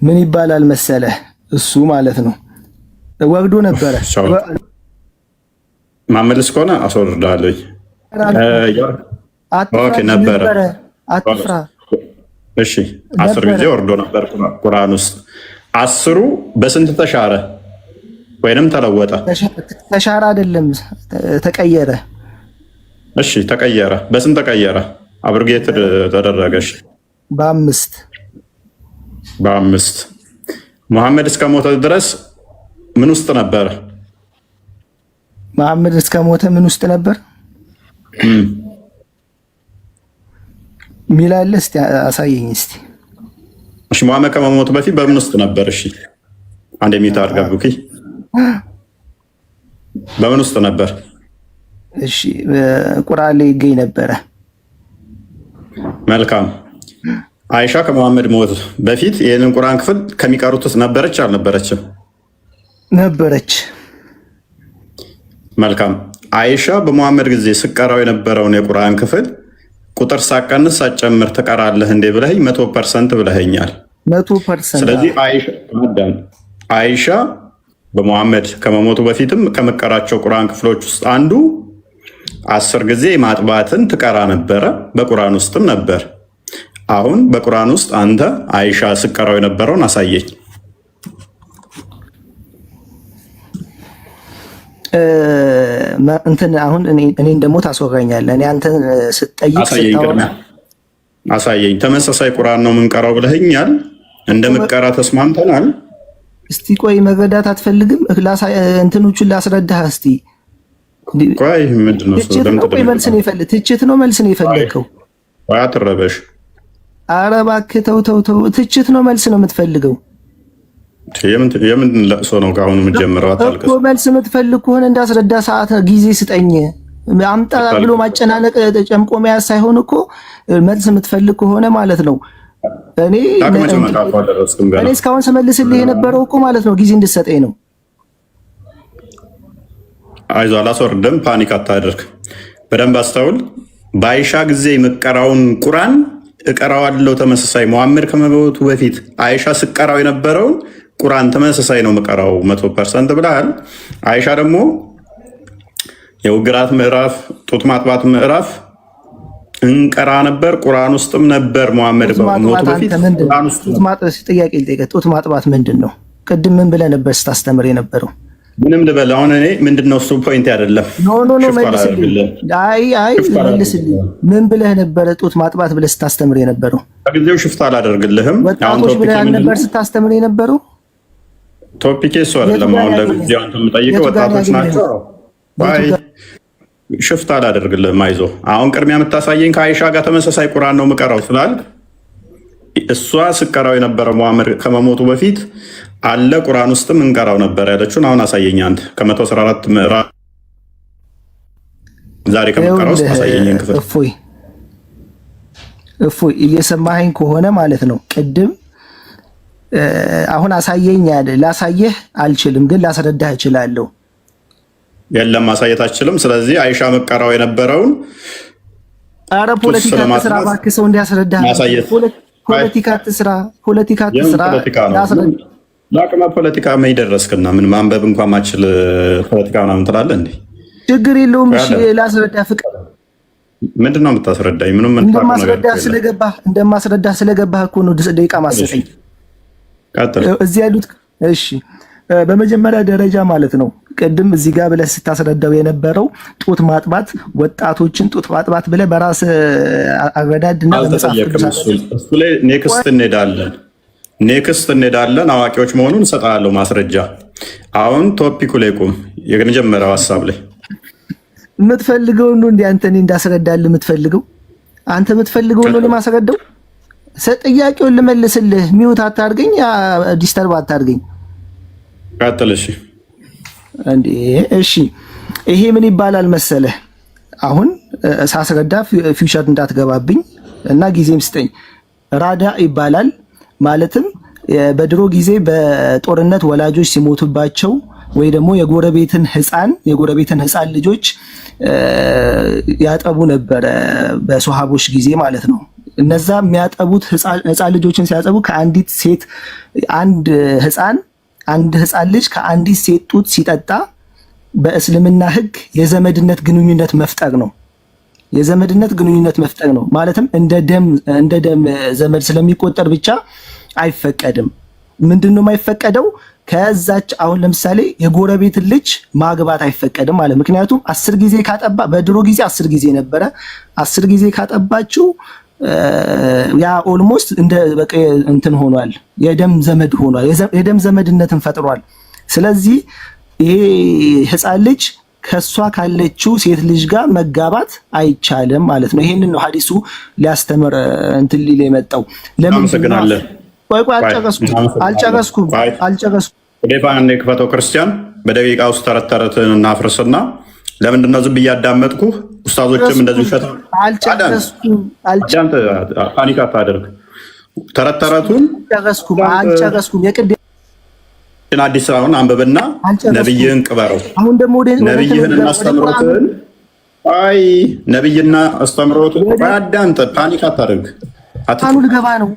ምን ይባላል መሰለህ እሱ ማለት ነው ወርዶ ነበረ። ማመልስ ከሆነ አስወርዳለሁ። ኦኬ ነበረ። አትፍራ። እሺ 10 ጊዜ ወርዶ ነበር ቁርአን ውስጥ። 10ሩ በስንት ተሻረ ወይንም ተለወጠ? ተሻረ አይደለም ተቀየረ። እሺ ተቀየረ። በስንት ተቀየረ? አብርጌት ተደረገሽ። በ5 መሐመድ እስከ ሞተ ድረስ ምን ውስጥ ነበር? መሐመድ እስከ ሞተ ምን ውስጥ ነበር ሚላል? እስቲ አሳየኝ እስቲ። እሺ መሐመድ ከመሞቱ በፊት በምን ውስጥ ነበር? እሺ አንድ የሚታ አርጋብኩ። በምን ውስጥ ነበር? እሺ ቁርአን ላይ ይገኝ ነበረ። መልካም። አይሻ ከመሐመድ ሞት በፊት ይህንን ቁርአን ክፍል ከሚቀሩት ውስጥ ነበረች አልነበረችም? ነበረች። መልካም። አይሻ በመሐመድ ጊዜ ስቀራው የነበረውን የቁርአን ክፍል ቁጥር ሳቀንስ ሳጨምር ትቀራለህ እንዴ ብለኸኝ 100% ብለኸኛል። 100%። ስለዚህ አይሻ በመሐመድ ከመሞቱ በፊትም ከመቀራቸው ቁርአን ክፍሎች ውስጥ አንዱ 10 ጊዜ ማጥባትን ትቀራ ነበረ። በቁርአን ውስጥም ነበር። አሁን በቁርአን ውስጥ አንተ አይሻ ስቀራው የነበረውን አሳየኝ። እንትን አሁን እኔን ደግሞ ታስወራኛለህ። እኔ አንተን ስጠይቅ አሳየኝ። ተመሳሳይ ቁርአን ነው የምንቀራው ብለኸኛል። እንደምቀራ ተስማምተናል። እስቲ ቆይ መረዳት አትፈልግም? እንትኖቹን ላስረዳህ እስቲ። ቆይ ምንድን ነው? ትችት ነው መልስ ነው የፈለግከው? ቆይ አትረበሽ። ኧረ እባክህ ተው። ትችት ነው መልስ ነው የምትፈልገው? የምን ለቅሶ ነው ከአሁኑ የምትጀምረው? እኮ መልስ የምትፈልግ ከሆነ እንዳስረዳ ሰዓት ጊዜ ስጠኝ። አምጣ ብሎ ማጨናነቅ ጨምቆ መያዝ ሳይሆን እኮ መልስ የምትፈልግ ከሆነ ማለት ነው። እኔ እስካሁን ስመልስልህ የነበረው እኮ ማለት ነው ጊዜ እንድትሰጠኝ ነው። አይዞህ አላስወርድም፣ ፓኒክ አታድርግ። በደንብ አስተውል። በአይሻ ጊዜ የምቀራውን ቁርአን እቀራዋለሁ ተመሳሳይ። መሐመድ ከመሞቱ በፊት አይሻ ስቀራው የነበረውን ቁርአን ተመሳሳይ ነው መቀራው 100% ብለሃል። አይሻ ደግሞ የውግራት ምዕራፍ፣ ጡት ማጥባት ምዕራፍ እንቀራ ነበር። ቁርአን ውስጥም ነበር መሐመድ ከመሞቱ በፊት። ጥያቄ ልጠይቅህ፣ ጡት ማጥባት ምንድን ነው? ቅድም ምን ብለህ ነበር ስታስተምር የነበረው? ምንም ልበል አሁን እኔ ምንድነው እሱ ፖይንት አይደለም። ኖ መልስልኝ። መልስልኝ። ምን ብለህ ነበረ ጡት ማጥባት ብለህ ስታስተምር የነበረው? በጊዜው ሽፍታ አላደርግልህም። ወጣቶች ብለህ ነበር ስታስተምር የነበረው። ቶፒኬ እሱ አይደለም። አሁን ለጊዜው አንተ የምጠይቀው ወጣቶች ናቸው። ሽፍታ አላደርግልህም። አይዞህ። አሁን ቅድሚያ የምታሳየኝ ከአይሻ ጋር ተመሳሳይ ቁርአን ነው የምቀራው ስላልክ እሷ ስቀራው የነበረው መሐመድ ከመሞቱ በፊት አለ ቁርአን ውስጥም እንቀራው ነበር ያለችውን አሁን አሳየኝ። አንተ ከ114 ምዕራፍ ዛሬ ከመቀራው ውስጥ አሳየኝ ክፍል። እፎይ እየሰማኸኝ ከሆነ ማለት ነው። ቅድም አሁን አሳየኝ ያለ ላሳየህ አልችልም፣ ግን ላስረዳህ እችላለሁ። የለም ማሳየት አልችልም። ስለዚህ አይሻ መቀራው የነበረውን ኧረ ፖለቲካ ስራ እባክህ፣ ሰው እንዲያስረዳህ ፖለቲካ ስራ ለአቅመ ፖለቲካ ምን ደረስክና ምን ማንበብ እንኳን ማችል ፖለቲካ ምናምን ትላለህ እንዴ? ችግር የለውም። እሺ ላስረዳህ ፍቅር። ምንድን ነው የምታስረዳኝ? ምንም እንደማስረዳህ ስለገባህ እኮ ነው ደቂቃ ማሰጠኝ እዚህ ያሉት። እሺ በመጀመሪያ ደረጃ ማለት ነው ቅድም እዚህ ጋር ብለህ ስታስረዳው የነበረው ጡት ማጥባት ወጣቶችን ጡት ማጥባት ብለህ በራስ አረዳድና በመጽሐፍ ቅዱስ እሱ ላይ ኔክስት እንሄዳለን። አዋቂዎች መሆኑን እሰጥሃለሁ ማስረጃ። አሁን ቶፒኩ ላይ ቁም። የመጀመሪያው ሀሳብ ላይ የምትፈልገው ነው እንዴ? አንተ እኔ እንዳስረዳልህ የምትፈልገው አንተ የምትፈልገው ነው ለማስረዳው። ጥያቄውን ልመልስልህ። ሚውት አታርገኝ፣ ዲስተርብ አታርገኝ። ቀጥል። እሺ እንዴ እሺ፣ ይሄ ምን ይባላል መሰለህ? አሁን ሳስረዳ ፊውቸር እንዳትገባብኝ እና ጊዜም ስጠኝ። ራዳ ይባላል። ማለትም በድሮ ጊዜ በጦርነት ወላጆች ሲሞቱባቸው ወይ ደግሞ የጎረቤትን ህፃን ልጆች ያጠቡ ነበረ በሶሃቦች ጊዜ ማለት ነው። እነዛ የሚያጠቡት ህፃን ልጆችን ሲያጠቡ ከአንዲት ሴት አንድ ህፃን ልጅ ከአንዲት ሴት ጡት ሲጠጣ በእስልምና ህግ የዘመድነት ግንኙነት መፍጠር ነው። ማለትም እንደ ደም ዘመድ ስለሚቆጠር ብቻ አይፈቀድም። ምንድነው የማይፈቀደው? ከዛች አሁን ለምሳሌ የጎረቤትን ልጅ ማግባት አይፈቀድም ማለት። ምክንያቱም 10 ጊዜ ካጠባ በድሮ ጊዜ 10 ጊዜ ነበረ። 10 ጊዜ ካጠባችው ያ ኦልሞስት እንደ በቃ እንትን ሆኗል፣ የደም ዘመድ ሆኗል፣ የደም ዘመድነትን ፈጥሯል። ስለዚህ ይሄ ህፃን ልጅ ከሷ ካለችው ሴት ልጅ ጋር መጋባት አይቻልም ማለት ነው። ይሄንን ነው ሐዲሱ ሊያስተምር እንትን ሊል የመጣው። ለምን አመሰግናለሁ። ቆይ አልጨረስኩም። ወደ ክፈተው ክርስቲያን በደቂቃ ውስጥ ተረተረትን እናፍርስና ለምንድን ነው ዝም ብዬ አዳመጥኩህ? ኡስታዞችም እንደዚህ ይፈታሉ። ፓኒክ አታደርግ። ተረተረቱን አልጨረስኩም። የቅድም አዲስ አሁን አንብብና ነብይህን ቅበረው። አሁን ደግሞ ነብይህንና አስተምሮትህን ነብይና አስተምሮትህን አዳምጥ። ፓኒክ አታደርግ። ልገባ ነው።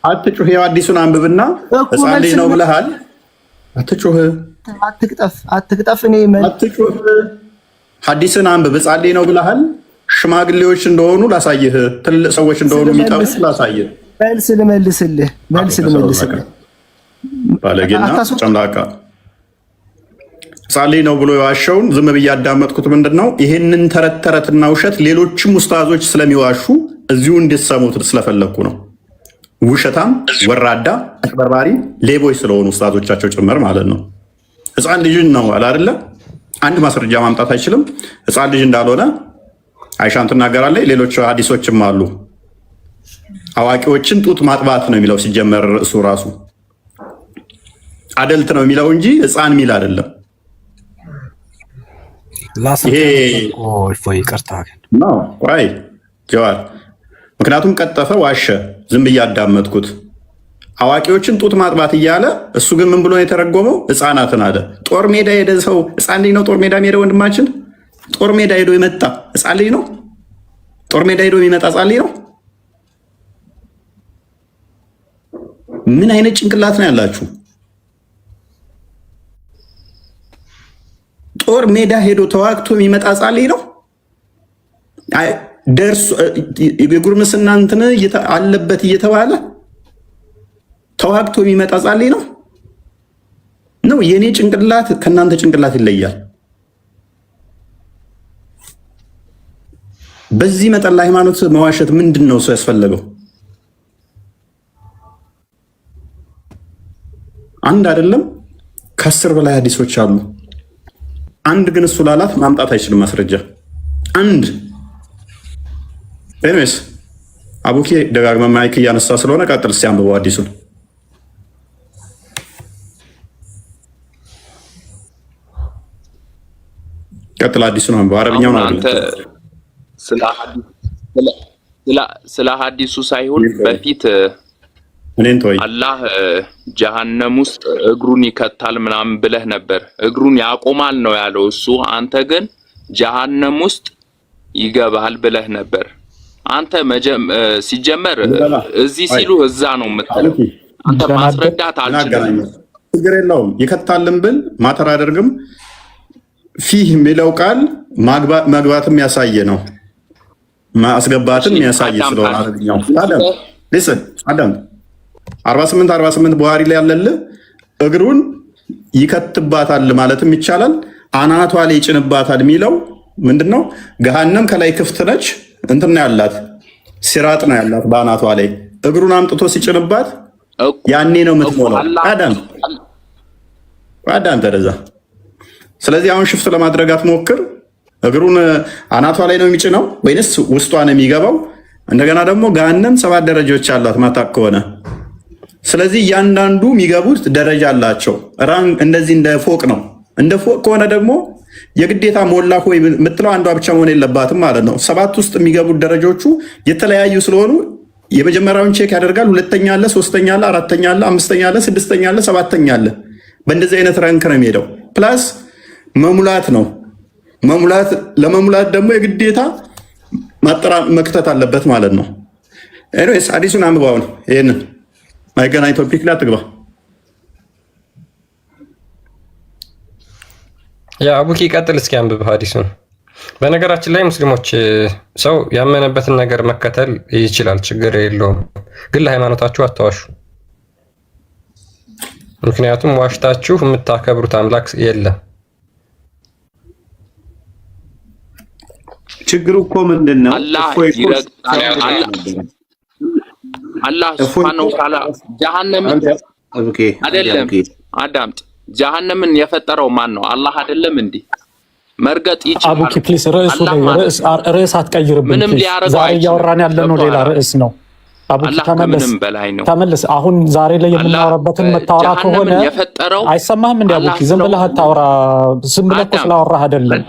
አትጩህ። ይኸው አዲሱን አንብብና ህፃን ልጅ ነው ብለሃል። አትጩህ፣ አትቅጠፍ። እኔ አትጩህ። ሐዲስን አንብብ። ህፃን ልጅ ነው ብለሃል። ሽማግሌዎች እንደሆኑ ላሳይህ፣ ትልቅ ሰዎች እንደሆኑ የሚጠብስ ላሳይህ። መልስ ልመልስልህ። ባለጌና ጨምላቃ ህፃን ልጅ ነው ብሎ የዋሸውን ዝም ብዬ ያዳመጥኩት ምንድን ነው? ይህንን ተረትና ውሸት ሌሎችም ኡስታዞች ስለሚዋሹ እዚሁ እንድትሰሙት ስለፈለግኩ ነው። ውሸታም፣ ወራዳ፣ አጭበርባሪ፣ ሌቦች ስለሆኑ ኡስታዞቻቸው ጭምር ማለት ነው። ህፃን ልጅ ነው አለ አይደለ? አንድ ማስረጃ ማምጣት አይችልም። ህፃን ልጅ እንዳልሆነ አይሻን ትናገራለች። ሌሎች ሀዲሶችም አሉ። አዋቂዎችን ጡት ማጥባት ነው የሚለው ሲጀመር እሱ ራሱ አደልት ነው የሚለው እንጂ ህፃን የሚል አይደለም። ቆይ ጀዋር፣ ምክንያቱም ቀጠፈ፣ ዋሸ። ዝም ብዬ አዳመጥኩት። አዋቂዎችን ጡት ማጥባት እያለ እሱ ግን ምን ብሎ ነው የተረጎመው? ህፃናትን አለ። ጦር ሜዳ ሄደ ሰው ህፃን ልጅ ነው ጦር ሜዳ ሄደ ወንድማችን? ጦር ሜዳ ሄዶ የመጣ ህፃን ልጅ ነው? ጦር ሜዳ ሄዶ የሚመጣ ህፃን ልጅ ነው? ምን አይነት ጭንቅላት ነው ያላችሁ? ጦር ሜዳ ሄዶ ተዋግቶ የሚመጣ ህፃን ልጅ ነው? ደርሶ የጉርምስና እንትን አለበት እየተባለ ተዋግቶ የሚመጣ ጻሌ ነው ነው። የኔ ጭንቅላት ከናንተ ጭንቅላት ይለያል። በዚህ መጠን ለሃይማኖት መዋሸት ምንድን ነው ሰው ያስፈለገው? አንድ አይደለም ከ10 በላይ ሐዲሶች አሉ። አንድ ግን እሱ ላላት ማምጣት አይችልም ማስረጃ አንድ። ኤኒዌይስ አቡኪ ደጋግመ ማይክ እያነሳ ስለሆነ ቀጥል እስቲ አንብበው ሐዲሱን። ቀጥል ሐዲሱን አንብበው። አረብኛው ነው አንተ ስለ ሐዲሱ ሳይሆን በፊት አላህ ጀሃነም ውስጥ እግሩን ይከታል ምናምን ብለህ ነበር። እግሩን ያቆማል ነው ያለው እሱ። አንተ ግን ጀሃነም ውስጥ ይገባል ብለህ ነበር። አንተ ሲጀመር እዚህ ሲሉ እዛ ነው የምትለው። አንተ ማስረዳት አልችልም። ችግር የለውም። ይከታልን ብል ማተር አደርግም። ፊህ የሚለው ቃል መግባትም ያሳየ ነው፣ ማስገባትም ያሳየ ስለሆነ አረግኛው አዳም ሊስን አዳም 48 ቡሃሪ ላይ ያለልህ እግሩን ይከትባታል ማለትም ይቻላል። አናቷ ላይ ይጭንባታል የሚለው ምንድነው? ገሃነም ከላይ ክፍት ነች፣ እንትና ያላት ሲራጥ ነው ያላት በአናቷ ላይ እግሩን አምጥቶ ሲጭንባት ያኔ ነው የምትሞላው። አዳም ተደዛ። ስለዚህ አሁን ሽፍት ለማድረግ አትሞክር። እግሩን አናቷ ላይ ነው የሚጭነው ወይንስ ውስጧ ነው የሚገባው? እንደገና ደግሞ ገሃነም 7 ደረጃዎች አሏት ማታክ ከሆነ። ስለዚህ እያንዳንዱ የሚገቡት ደረጃ አላቸው። እንደዚህ እንደ ፎቅ ነው። እንደ ፎቅ ከሆነ ደግሞ የግዴታ ሞላ ሆይ የምትለው አንዷ ብቻ መሆን የለባትም ማለት ነው። 7 ውስጥ የሚገቡት ደረጃዎቹ የተለያዩ ስለሆኑ የመጀመሪያውን ቼክ ያደርጋል። 2ኛ አለ፣ 3ኛ አለ፣ 4ኛ አለ፣ 5ኛ አለ፣ 6ኛ አለ፣ 7ኛ አለ። በእንደዚህ አይነት ራንክ ነው የሚሄደው። ፕላስ መሙላት ነው። ለመሙላት ደግሞ የግዴታ መክተት አለበት ማለት ነው። ኤኒዌይስ ሐዲሱን አንብባው ነው። ይሄንን ማይገናኝ ቶፒክ ላይ አትግባ። ያ አቡኪ ቀጥል እስኪ አንብብ ሐዲሱን። በነገራችን ላይ ሙስሊሞች ሰው ያመነበትን ነገር መከተል ይችላል፣ ችግር የለውም። ግን ለሃይማኖታችሁ አታዋሹ። ምክንያቱም ዋሽታችሁ የምታከብሩት አምላክ የለም። ችግሩ እኮ ምንድነው? አላህ ሱብሃነሁ ወተዓላ ጀሃነምን አይደለም አዳምጥ። ጀሃነምን የፈጠረው ማን ነው? አላህ አይደለም እንዴ? መርገጥ ይችላል። አቡኪ ፕሊስ ርዕስ አትቀይርብን። ዛሬ እያወራን ያለነው ሌላ ርዕስ ነው። አቡኪ ተመለስ። አሁን ዛሬ ላይ የምናወራበትን መታወራ ከሆነ አይሰማህም እንዴ? አቡኪ ዝም ብለህ አታውራ። ዝም ብለህ እኮ ስላወራህ አይደለም፣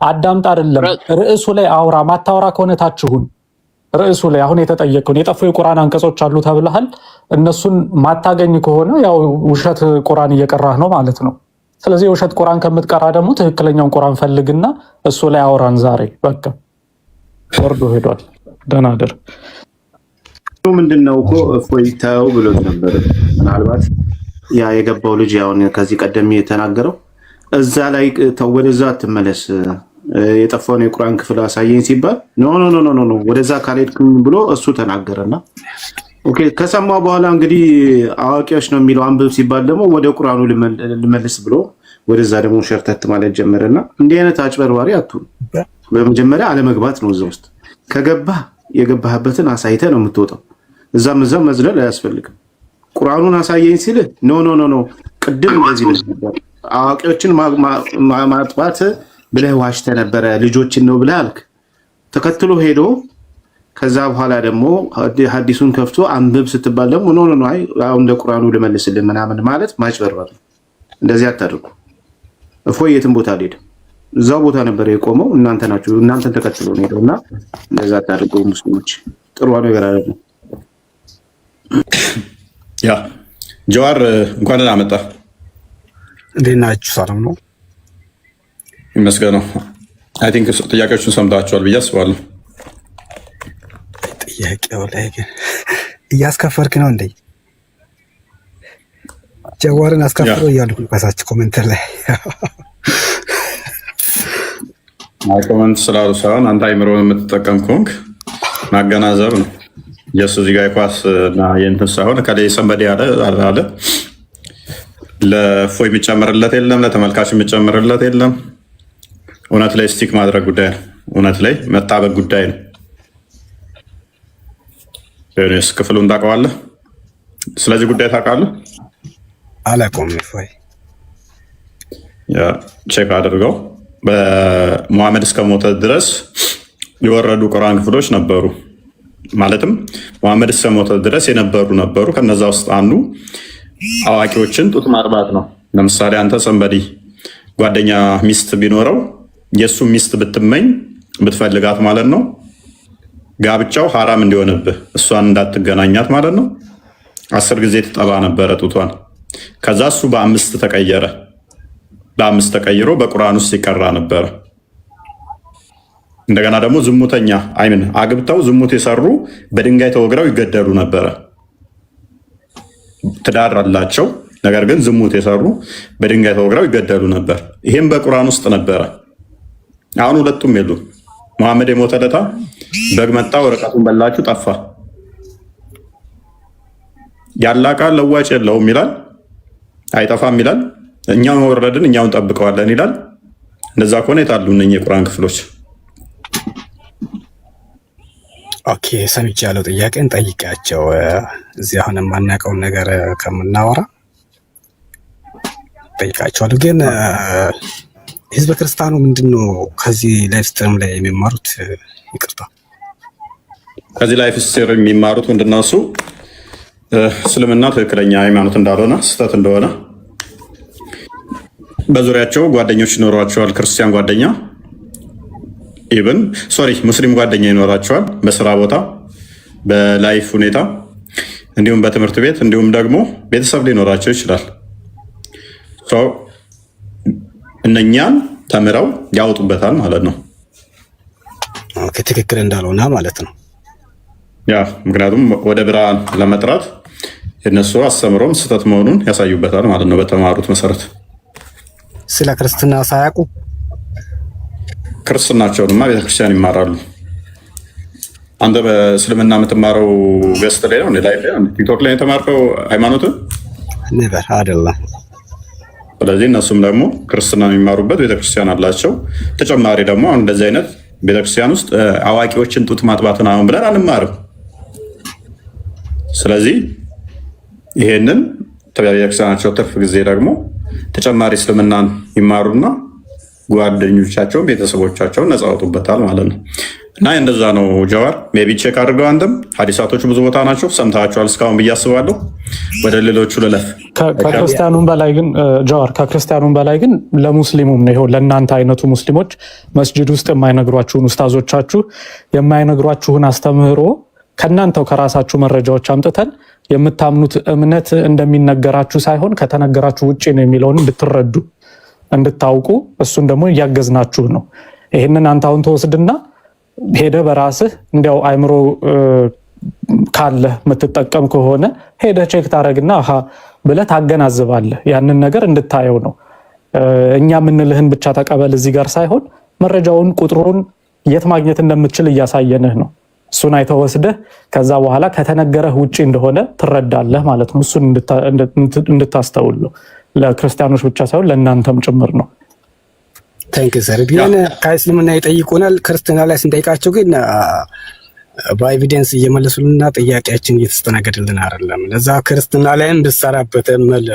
አዳምጥ አይደለም። ርዕሱ ላይ አውራ። ማታወራ ከሆነ ታችሁን ርዕሱ ላይ አሁን የተጠየቀውን የጠፉ የቁርአን አንቀጾች አሉ ተብለሃል። እነሱን ማታገኝ ከሆነ ያው ውሸት ቁርአን እየቀራህ ነው ማለት ነው። ስለዚህ የውሸት ቁርአን ከምትቀራ ደግሞ ትክክለኛውን ቁርአን ፈልግና እሱ ላይ አውራን። ዛሬ በቃ ወርዶ ሄዷል። ደህና አደር። ምንድነው እኮ እፎይታው ብሎት ነበር። ምናልባት ያ የገባው ልጅ ያውን ከዚህ ቀደም የተናገረው እዛ ላይ ወደዛ አትመለስ የጠፋውን የቁርአን ክፍል አሳየኝ ሲባል ኖ ወደዛ ካልሄድክም ብሎ እሱ ተናገረና ኦኬ ከሰማው በኋላ እንግዲህ አዋቂዎች ነው የሚለው አንብብ ሲባል ደግሞ ወደ ቁርአኑ ልመልስ ብሎ ወደዛ ደግሞ ሸርተት ማለት ጀመረና እንዲህ አይነት አጭበርባሪ አትሁን። በመጀመሪያ አለመግባት ነው። እዛ ውስጥ ከገባህ የገባህበትን አሳይተህ ነው የምትወጣው። እዛም መዝለል አያስፈልግም። ቁርአኑን አሳየኝ ሲል ኖ ቅድም እንደዚህ ነበር አዋቂዎችን ማጥፋት ብለህ ዋሽተህ ነበረ ልጆችን ነው ብለህ አልክ። ተከትሎ ሄዶ ከዛ በኋላ ደግሞ ሐዲሱን ከፍቶ አንብብ ስትባል ደግሞ ኖ አይ አሁን ለቁርአኑ ልመልስልህ ምናምን ማለት ማጭበርበር ነው። እንደዚህ አታድርጉ። እፎይ የትም ቦታ አልሄድም፣ እዛው ቦታ ነበር የቆመው። እናንተን ተከትሎ ነው ሄደውና እንደዛ አታድርጉ ሙስሊሞች። ጥሩ ነገር አይደለም። ያ ጀዋር እንኳን ደህና መጣ። እንዴት ናችሁ? ሰላም ነው ይመስገነው። አይ ቲንክ ጥያቄዎቹን ሰምታችኋል ብዬ አስባለሁ። ጥያቄው ላይ ግን እያስከፈርክ ነው እንዴ? ጀዋርን አስከፍረው እያልኩ ከሳች ኮሜንት ላይ ኮሜንት ስላሉ ሳይሆን አንተ አይምሮን የምትጠቀም ከሆንክ ማገናዘብ ነው። የሱ እዚህ ጋር የኳስ እና የእንትን ሳይሆን ከላይ ሰንበዴ አለ ለፎይ የሚጨምርለት የለም፣ ለተመልካች የሚጨምርለት የለም። እውነት ላይ ስቲክ ማድረግ ጉዳይ ነው። እውነት ላይ መጣበቅ ጉዳይ ነው። ዮኒስ ክፍሉን ታውቀዋለህ? ስለዚህ ጉዳይ ታውቃለህ? አላውቀውም። ፎይ ያ ቼክ አድርገው። በሙሐመድ እስከሞተ ድረስ የወረዱ ቁርአን ክፍሎች ነበሩ። ማለትም ሙሐመድ እስከሞተ ድረስ የነበሩ ነበሩ። ከነዛ ውስጥ አንዱ አዋቂዎችን ጡት ማጥባት ነው። ለምሳሌ አንተ ሰንበዲ ጓደኛ ሚስት ቢኖረው የእሱ ሚስት ብትመኝ ብትፈልጋት ማለት ነው ጋብቻው ሐራም እንዲሆንብህ እሷን እንዳትገናኛት ማለት ነው 10 ጊዜ ትጠባ ነበረ ጡቷን። ከዛ እሱ በ5 ተቀየረ። በ5 ተቀይሮ በቁርአን ውስጥ ይቀራ ነበረ። እንደገና ደግሞ ዝሙተኛ አይምን አግብተው ዝሙት የሰሩ በድንጋይ ተወግረው ይገደሉ ነበረ። ትዳር አላቸው፣ ነገር ግን ዝሙት የሰሩ በድንጋይ ተወግረው ይገደሉ ነበር። ይሄም በቁርአን ውስጥ ነበረ። አሁን ሁለቱም የሉም። መሐመድ የሞተ ዕለት በግ መጣ፣ ወረቀቱን በላችሁ፣ ጠፋ። ያላ ቃል ለዋጭ የለውም ይላል፣ አይጠፋም ይላል። እኛው ወረድን እኛውን ጠብቀዋለን ይላል። እንደዛ ከሆነ የታሉ እነኚህ የቁርአን ክፍሎች? ኦኬ ሰምቼ ያለው ጥያቄን ጠይቃቸው። እዚህ አሁን የማናውቀውን ነገር ከምናወራ ጠይቃቸዋለሁ። ግን ህዝበ ክርስቲያኑ ምንድነው ከዚህ ላይፍ ስትሪም ላይ የሚማሩት? ይቅርታ ከዚህ ላይፍ ስትሪም የሚማሩት ምንድነው? እሱ እስልምና ትክክለኛ ሃይማኖት እንዳልሆነ ስህተት እንደሆነ በዙሪያቸው ጓደኞች ይኖሯቸዋል። ክርስቲያን ጓደኛ ኢቭን ሙስሊም ጓደኛ ይኖራቸዋል። በስራ ቦታ፣ በላይፍ ሁኔታ፣ እንዲሁም በትምህርት ቤት፣ እንዲሁም ደግሞ ቤተሰብ ሊኖራቸው ይችላል። እነኛን ተምረው ያወጡበታል ማለት ነው። ትክክል እንዳልሆነ ማለት ነው። ያ ምክንያቱም ወደ ብርሃን ለመጥራት የነሱ አስተምሮም ስህተት መሆኑን ያሳዩበታል ማለት ነው። በተማሩት መሰረት ስለ ክርስትና ሳያውቁ ክርስትናቸውንማ ቤተክርስቲያን ይማራሉ። አንተ በእስልምና የምትማረው ገስት ላይ ነው፣ ላይ ቲክቶክ ላይ የተማርከው ሃይማኖትን ነበር አይደለም። ስለዚህ እነሱም ደግሞ ክርስትና የሚማሩበት ቤተክርስቲያን አላቸው። ተጨማሪ ደግሞ አሁን እንደዚህ አይነት ቤተክርስቲያን ውስጥ አዋቂዎችን ጡት ማጥባትን አሁን ብለን አንማርም። ስለዚህ ይሄንን ቤተክርስቲያናቸው ትርፍ ጊዜ ደግሞ ተጨማሪ እስልምናን ይማሩና ጓደኞቻቸውን ቤተሰቦቻቸውን ነፃ ያወጡበታል ማለት ነው። እና እንደዛ ነው። ጀዋር ሜቢ ቼክ አድርገው። አንተም ሀዲሳቶቹ ብዙ ቦታ ናቸው፣ ሰምታችኋል እስካሁን ብዬ አስባለሁ። ወደ ሌሎቹ ልለፍ። ከክርስቲያኑም በላይ ግን ጀዋር ከክርስቲያኑም በላይ ግን ለሙስሊሙም ነው። ይኸው ለእናንተ አይነቱ ሙስሊሞች መስጅድ ውስጥ የማይነግሯችሁን ኡስታዞቻችሁ የማይነግሯችሁን አስተምህሮ ከእናንተው ከራሳችሁ መረጃዎች አምጥተን የምታምኑት እምነት እንደሚነገራችሁ ሳይሆን ከተነገራችሁ ውጭ ነው የሚለውን እንድትረዱ እንድታውቁ እሱን ደግሞ እያገዝናችሁ ነው። ይህንን አንተ አሁን ተወስድና ሄደ በራስህ እንዲያው አይምሮ ካለህ የምትጠቀም ከሆነ ሄደ ቼክ ታደረግና አሃ ብለህ ታገናዝባለህ። ያንን ነገር እንድታየው ነው። እኛ የምንልህን ብቻ ተቀበል እዚህ ጋር ሳይሆን መረጃውን ቁጥሩን የት ማግኘት እንደምትችል እያሳየንህ ነው። እሱን አይተህ ወስደህ ከዛ በኋላ ከተነገረህ ውጭ እንደሆነ ትረዳለህ ማለት ነው። እሱን እንድታስተውል ነው። ለክርስቲያኖች ብቻ ሳይሆን ለእናንተም ጭምር ነው። ታንክ ሰር ግን ከእስልምና ይጠይቁናል። ክርስትና ላይ ስንጠይቃቸው ግን በኤቪደንስ እየመለሱልና ጥያቄያችን እየተስተናገደልን አይደለም። ለዛ ክርስትና ላይም ብሰራበት መል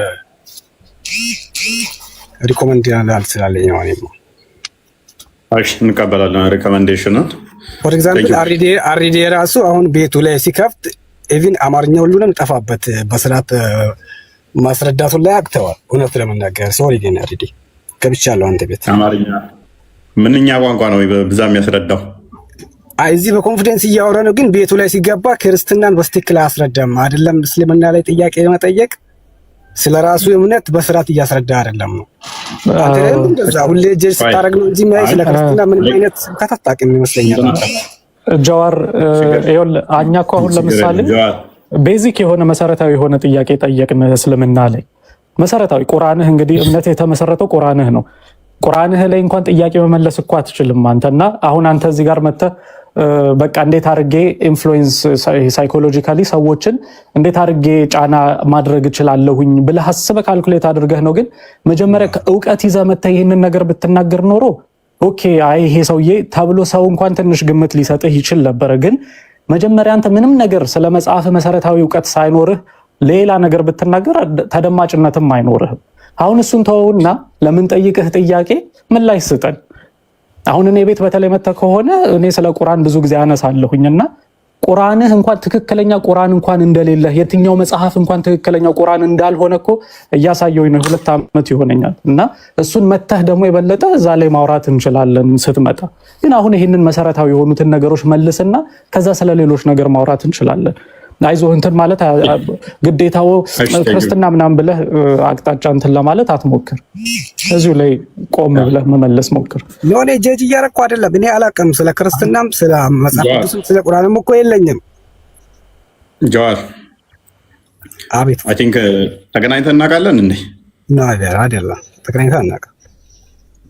ሪኮመንድ ያላል ስላለኝ ነው። እሺ እንቀበላለን ሪኮመንዴሽንን። ፎር ኤግዛምፕል አሪዴ ራሱ አሁን ቤቱ ላይ ሲከፍት ኢቭን አማርኛ ሁሉንም ጠፋበት በስርዓት ማስረዳቱን ላይ አቅተዋል። እውነት ለመናገር ሶሪ ግን አሪዴ ገብቻለሁ አንተ ቤት አማርኛ ምንኛ ቋንቋ ነው በዛ የሚያስረዳው? እዚህ በኮንፊደንስ እያወራ ነው፣ ግን ቤቱ ላይ ሲገባ ክርስትናን በስትክክል አያስረዳም። አይደለም እስልምና ላይ ጥያቄ መጠየቅ ስለ ራሱ እምነት በስርዓት እያስረዳ አይደለም ነው። አንተ እንደዛ ሁሌ ጀጅ ስታረግ ነው እንጂ ማይ ስለ ክርስትና ምን አይነት ስብከት አታውቅም ይመስለኛል። ጀዋር ይኸውልህ እኛ እኮ አሁን ለምሳሌ ቤዚክ የሆነ መሰረታዊ የሆነ ጥያቄ ጠየቅን እስልምና ላይ መሰረታዊ ቁርአንህ እንግዲህ እምነት የተመሰረተው ቁርአንህ ነው። ቁርአንህ ላይ እንኳን ጥያቄ መመለስ እኮ አትችልም አንተና አሁን አንተ እዚህ ጋር መጥተህ በቃ እንዴት አድርጌ ኢንፍሉዌንስ ሳይኮሎጂካሊ ሰዎችን እንዴት አድርጌ ጫና ማድረግ እችላለሁኝ ብለህ አስበህ ካልኩሌት አድርገህ ነው። ግን መጀመሪያ እውቀት ይዘህ መጥተህ ይህንን ነገር ብትናገር ኖሮ ኦኬ አይ ይሄ ሰውዬ ተብሎ ሰው እንኳን ትንሽ ግምት ሊሰጥህ ይችል ነበረ። ግን መጀመሪያ አንተ ምንም ነገር ስለ መጽሐፍ መሰረታዊ እውቀት ሳይኖርህ ሌላ ነገር ብትናገር ተደማጭነትም አይኖርህም። አሁን እሱን ተወውና ለምን ጠይቅህ ጥያቄ ምን ላይ ስጠን። አሁን እኔ ቤት በተለይ መጥተህ ከሆነ እኔ ስለ ቁርአን ብዙ ጊዜ አነሳለሁኝና ቁርአንህ እንኳን ትክክለኛ ቁርአን እንኳን እንደሌለ የትኛው መጽሐፍ እንኳን ትክክለኛ ቁርአን እንዳልሆነ እኮ እያሳየሁኝ ነው 2 ዓመት ይሆነኛል። እና እሱን መተህ ደግሞ የበለጠ እዛ ላይ ማውራት እንችላለን ስትመጣ። ግን አሁን ይህንን መሰረታዊ የሆኑትን ነገሮች መልስና ከዛ ስለሌሎች ነገር ማውራት እንችላለን። አይዞህ እንትን ማለት ግዴታው ክርስትና ምናምን ብለህ አቅጣጫ እንትን ለማለት አትሞክር። እዚሁ ላይ ቆም ብለህ መመለስ ሞክር። ኖኔ ጀጅ እያረኩ አይደለም። እኔ አላውቅም ስለ ክርስትናም ስለ መጽሐፍ ቅዱስም ስለ ቁርአንም እኮ የለኝም። ጀዋር አቤት። አይ ቲንክ ተገናኝተን እናውቃለን እንዴ? አይደለም ተገናኝተን እናውቃለን።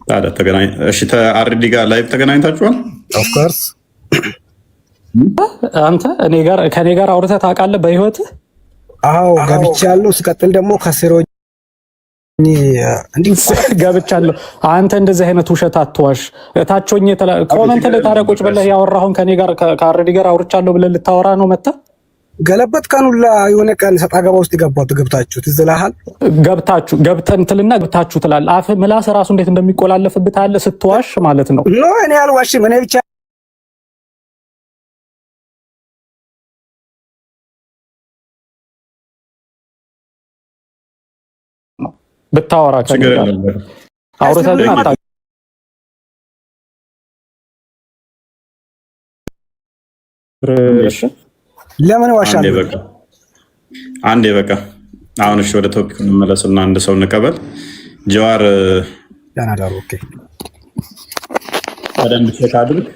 ታዲያ እሺ፣ አርዲ ጋር ላይቭ ተገናኝታችኋል? ኦፍ ኮርስ አንተ ከኔ ጋር አውርተህ ታውቃለህ በህይወትህ? አዎ ገብቻለሁ። ሲቀጥል ደግሞ ከስሮ እንዴ ገብቻለሁ። አንተ እንደዚህ አይነት ውሸት አትዋሽ። ታቾኝ ኮሜንት ላይ ታረቆጭ ብለህ ያወራሁን ከኔ ጋር ከአርዲ ጋር አውርቻለሁ ብለህ ልታወራ ነው መጣ ገለበት ቀኑላ የሆነ ቀን ሰጣ ገባ ውስጥ ገብታችሁ ትዝላሃል። ገብተን ትልና ገብታችሁ ትላለህ። አፍ ምላስ ራሱ እንዴት እንደሚቆላለፍብህ ታያለህ ስትዋሽ ማለት ነው። ኖ እኔ አልዋሽም። እኔ ብቻ ብታወራ አውርተን ለምን ዋሻለሁ? አንዴ በቃ አሁን እሺ፣ ወደ ቶፒክ እንመለስና አንድ ሰው እንቀበል። ጀዋር ያናዳሩ ኦኬ፣ በደንብ ቼክ አድርግ።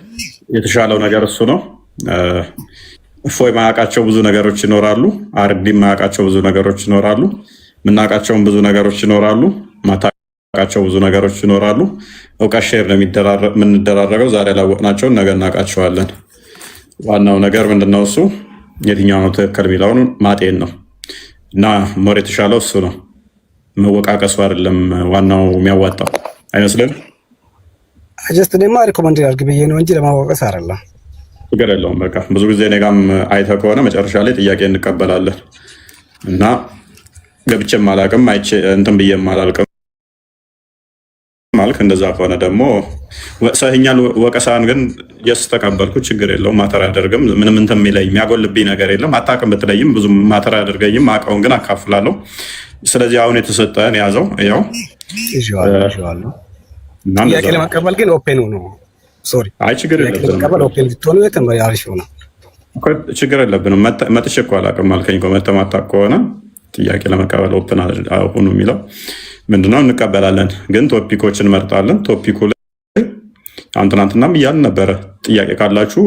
የተሻለው ነገር እሱ ነው። እፎይ ማያውቃቸው ብዙ ነገሮች ይኖራሉ። አርዲ ማያውቃቸው ብዙ ነገሮች ይኖራሉ። ምናውቃቸውን ብዙ ነገሮች ይኖራሉ። ማታውቃቸው ብዙ ነገሮች ይኖራሉ። እውቀት ሼር ነው የምንደራረገው። ዛሬ ያላወቅናቸውን ነገ እናውቃቸዋለን። ዋናው ነገር ምንድነው? እሱ የትኛው ነው ትክክል የሚለውን ማጤን ነው። እና ሞር የተሻለው እሱ ነው። መወቃቀሱ አይደለም ዋናው የሚያዋጣው አይመስልም? ጀስት ደማ ሪኮመንድ ያርግ ብዬ ነው እንጂ ለማወቀስ አይደለም። ችግር የለውም። በቃ ብዙ ጊዜ እኔ ጋርም አይተህ ከሆነ መጨረሻ ላይ ጥያቄ እንቀበላለን እና ገብቼም አላውቅም አይቼ እንትን ብዬም አላውቅም ማልክ። እንደዛ ከሆነ ደግሞ ወቅሰኸኛል። ወቀሳን ግን የስ ተቀበልኩ። ችግር የለውም። ማተር አያደርግም። ምንም እንትን የሚለኝ የሚያጎልብኝ ነገር የለም። አታውቅም ብትለይም ብዙ ማተር አያደርገኝም። አውቀውን ግን አካፍላለሁ። ስለዚህ አሁን የተሰጠህን ያዘው። ያው ጥያቄ ለመቀበል ግን ኦፔን ነው። ሶሪ፣ አይ ችግር የለብንም። ኦፔን ብትሆኑ የተመያሪሽ ነው። ችግር የለብንም። መጥቼ እኮ አላውቅም አልከኝ እኮ። መተህ ማታውቅ ከሆነ ጥያቄ ለመቀበል ኦፕን ሁኑ የሚለው ምንድነው? እንቀበላለን፣ ግን ቶፒኮችን እንመርጣለን። ቶፒኩ ላይ አሁን ትናንትናም እያልን ነበረ። ጥያቄ ካላችሁ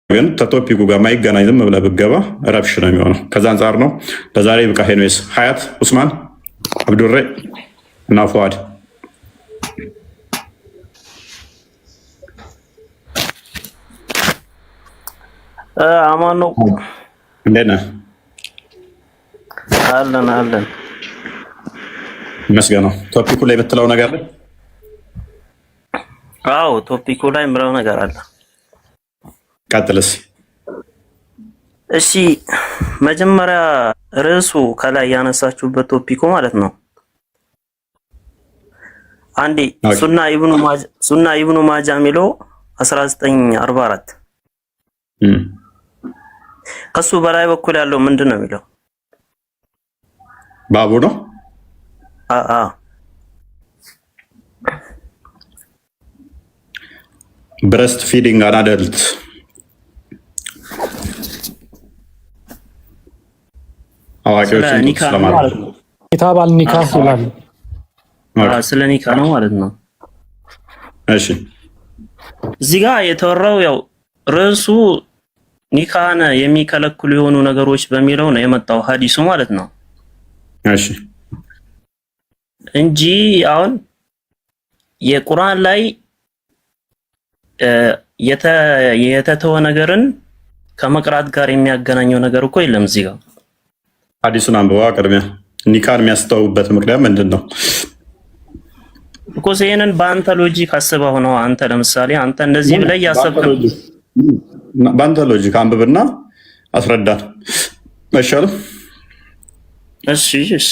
ግን ከቶፒኩ ጋር ማይገናኝ ዝም ብለህ ብትገባ ረብሽ ነው የሚሆነው። ከዛ አንጻር ነው ለዛሬ ብቃ። ሄኖስ፣ ሀያት፣ ኡስማን፣ አብዱሬ እና ፉአድ አማን ነው። እንዴት ነህ? አለን ይመስገነው። ቶፒኩ ላይ የምትለው ነገር አለ? አዎ ቶፒኩ ላይ የምለው ነገር አለ። ቀጥልስ። እሺ መጀመሪያ ርዕሱ ከላይ ያነሳችሁበት ቶፒኩ ማለት ነው። አንዴ ሱና ኢብኑ ማጃ የሚለው 1944 ከሱ በላይ በኩል ያለው ምንድን ነው የሚለው? ባቡ ነው። ብረስት ፊዲንግ አን አደልት የሐነፊዎችን ኒካ ነው ስለማለት ማለት ነው። ኪታብ አልኒካህ ይላል። ስለ ኒካ ነው ማለት ነው። እሺ እዚህ ጋር የተወራው ያው ርዕሱ ኒካህን የሚከለክሉ የሆኑ ነገሮች በሚለው ነው የመጣው ሐዲሱ ማለት ነው። እሺ እንጂ አሁን የቁርአን ላይ የተተወ ነገርን ከመቅራት ጋር የሚያገናኘው ነገር እኮ የለም። እዚህ ጋር ሐዲሱን አንብባ ቅድሚያ ኒካን የሚያስተውበት ምክንያት ምንድን ነው? እኮ ይሄንን በአንተ ሎጂክ አስበው ነው። አንተ ለምሳሌ አንተ እንደዚህ ብለህ ያሰብክ በአንተ ሎጂክ አንብብና አስረዳን አይሻልም? እሺ እሺ።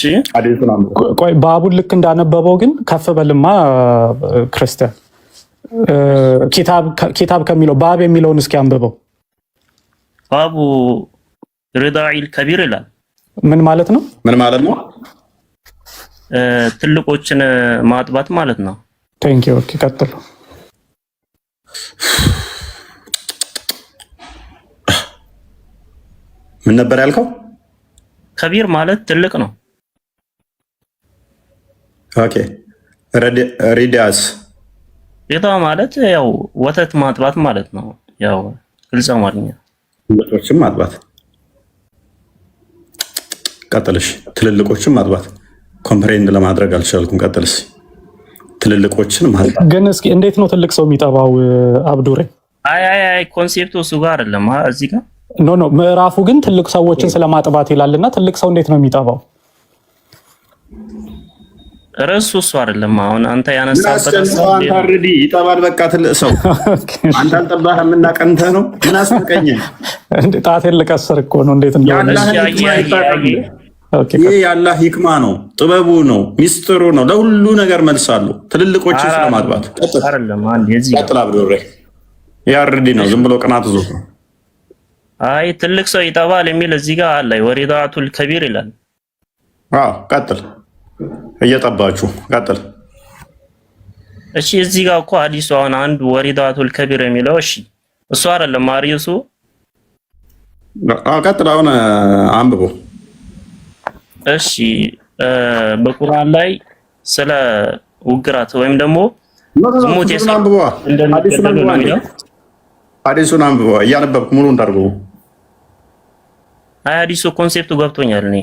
ቆይ ባቡን ልክ እንዳነበበው ግን ከፍ በልማ ክርስቲያን ኪታብ ከሚለው ባብ የሚለውን እስኪ አንብበው። ባቡ ሪዳኢል ከቢር ይላል። ምን ማለት ነው? ምን ማለት ነው? ትልቆችን ማጥባት ማለት ነው። ቴንክ ዩ። ኦኬ ቀጥሉ። ምን ነበር ያልከው? ከቢር ማለት ትልቅ ነው። ኦኬ ሪዳስ ሪዳ ማለት ያው ወተት ማጥባት ማለት ነው። ያው ግልጽ አማርኛ ትልልቆችን ማጥባት። ቀጥልሽ። ትልልቆችን ማጥባት ኮምፕሬንድ ለማድረግ አልቻልኩም። ቀጥልስ። ትልልቆችን ማጥባት ግን እስኪ እንዴት ነው ትልቅ ሰው የሚጠባው አብዱሬ? አይ ኮንሴፕቱ እሱ ጋር አይደለም። እዚህ ጋር ኖ ምዕራፉ ግን ትልቅ ሰዎችን ስለማጥባት ይላልና ትልቅ ሰው እንዴት ነው የሚጠባው? ርዕሱ እሱ አይደለም። አሁን አንተ ያነሳበት አንተ ይጠባል። በቃ ትልቅ ሰው አንተ አልጠባህም እና ቀንተህ ነው። ምን አስፈቀኝ እንዴ? ጣቴን ልቀስር እኮ ነው። እንዴት እንደሆነ ይሄ የአላህ ሂክማ ነው፣ ጥበቡ ነው፣ ሚስጥሩ ነው። ለሁሉ ነገር መልሳሉ። ትልልቆችን ስለማጥባት አይደለም። አንድ የዚህ ቀጥላ ብዶሬ ያርዲ ነው። ዝም ብሎ ቅናት ዞ አይ ትልቅ ሰው ይጠባል የሚል እዚህ ጋር አለ። ወሪዳቱል ከቢር ይላል። አዎ ቀጥል። እየጠባችሁ ቀጥል። እሺ እዚህ ጋር እኮ ሐዲሱ አሁን አንድ ወሪዳቱል ከቢር የሚለው እሺ እሱ አይደለም ማሪሱ። ቀጥል። አሁን አንብቦ እሺ በቁርአን ላይ ስለ ውግራት ወይም ደግሞ ዝሙት ሐዲሱን አንብቦ እያነበብኩ ሙሉ እንዳርገው። አይ ሐዲሱ ኮንሴፕቱ ገብቶኛል። እኔ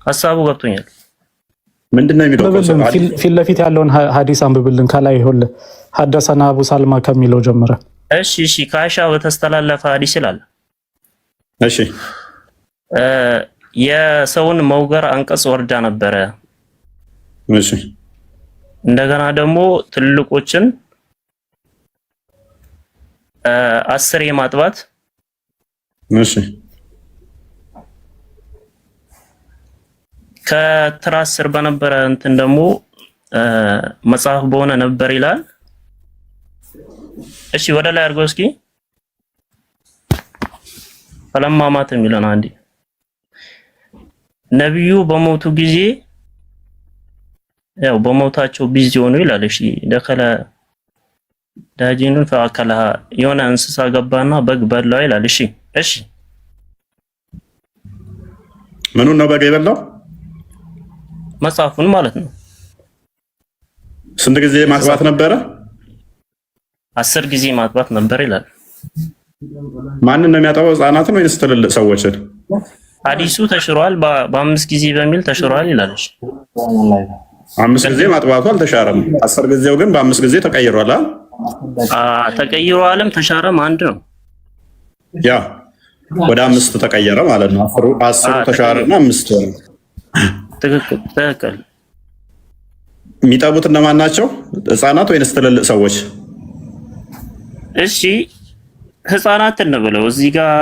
ሐሳቡ ገብቶኛል። ምንድነው የሚለው? ፊት ለፊት ያለውን ሐዲስ አንብብልን። ከላይ ይሁን ሐደሰና አቡ ሳልማ ከሚለው ጀምረ። እሺ ከአይሻ በተስተላለፈ ሐዲስ ይላል። እሺ የሰውን መውገር አንቀጽ ወርዳ ነበረ። እሺ እንደገና ደግሞ ትልቆችን 10 የማጥባት እሺ ከትራስ ስር በነበረ እንትን ደግሞ መጽሐፍ በሆነ ነበር ይላል። እሺ ወደ ላይ አድርገው እስኪ ፈለማማት የሚለውን አንዴ ነብዩ በሞቱ ጊዜ ያው በሞታቸው ቢዚ ሆኑ ይላል። እሺ ደከለ ዳጂኑን ፈአከለሃ የሆነ እንስሳ ገባና በግ በላው ይላል። እሺ ምኑን ነው በግ የበላው? መጽሐፉን ማለት ነው። ስንት ጊዜ ማጥባት ነበረ? 10 ጊዜ ማጥባት ነበር ይላል። ማንን ነው የሚያጠባው? ህፃናትን ወይስ ትልልቅ ሰዎችን? ሐዲሱ ተሽሯል። በ5 ጊዜ በሚል ተሽሯል ይላል። 5 ጊዜ ማጥባቱ አልተሻረም። 10 ጊዜው ግን በ5 ጊዜ ተቀይሯል። ተቀይሯልም ተሻረም አንድ ነው። ያ ወደ 5 ተቀየረ ማለት ነው። 10 ተሻረና 5 ሆነ። ትክክል። የሚጠቡት እነማን ናቸው? ህፃናት ወይስ ትልልቅ ሰዎች? እሺ ህፃናት እንበለው። እዚህ ጋር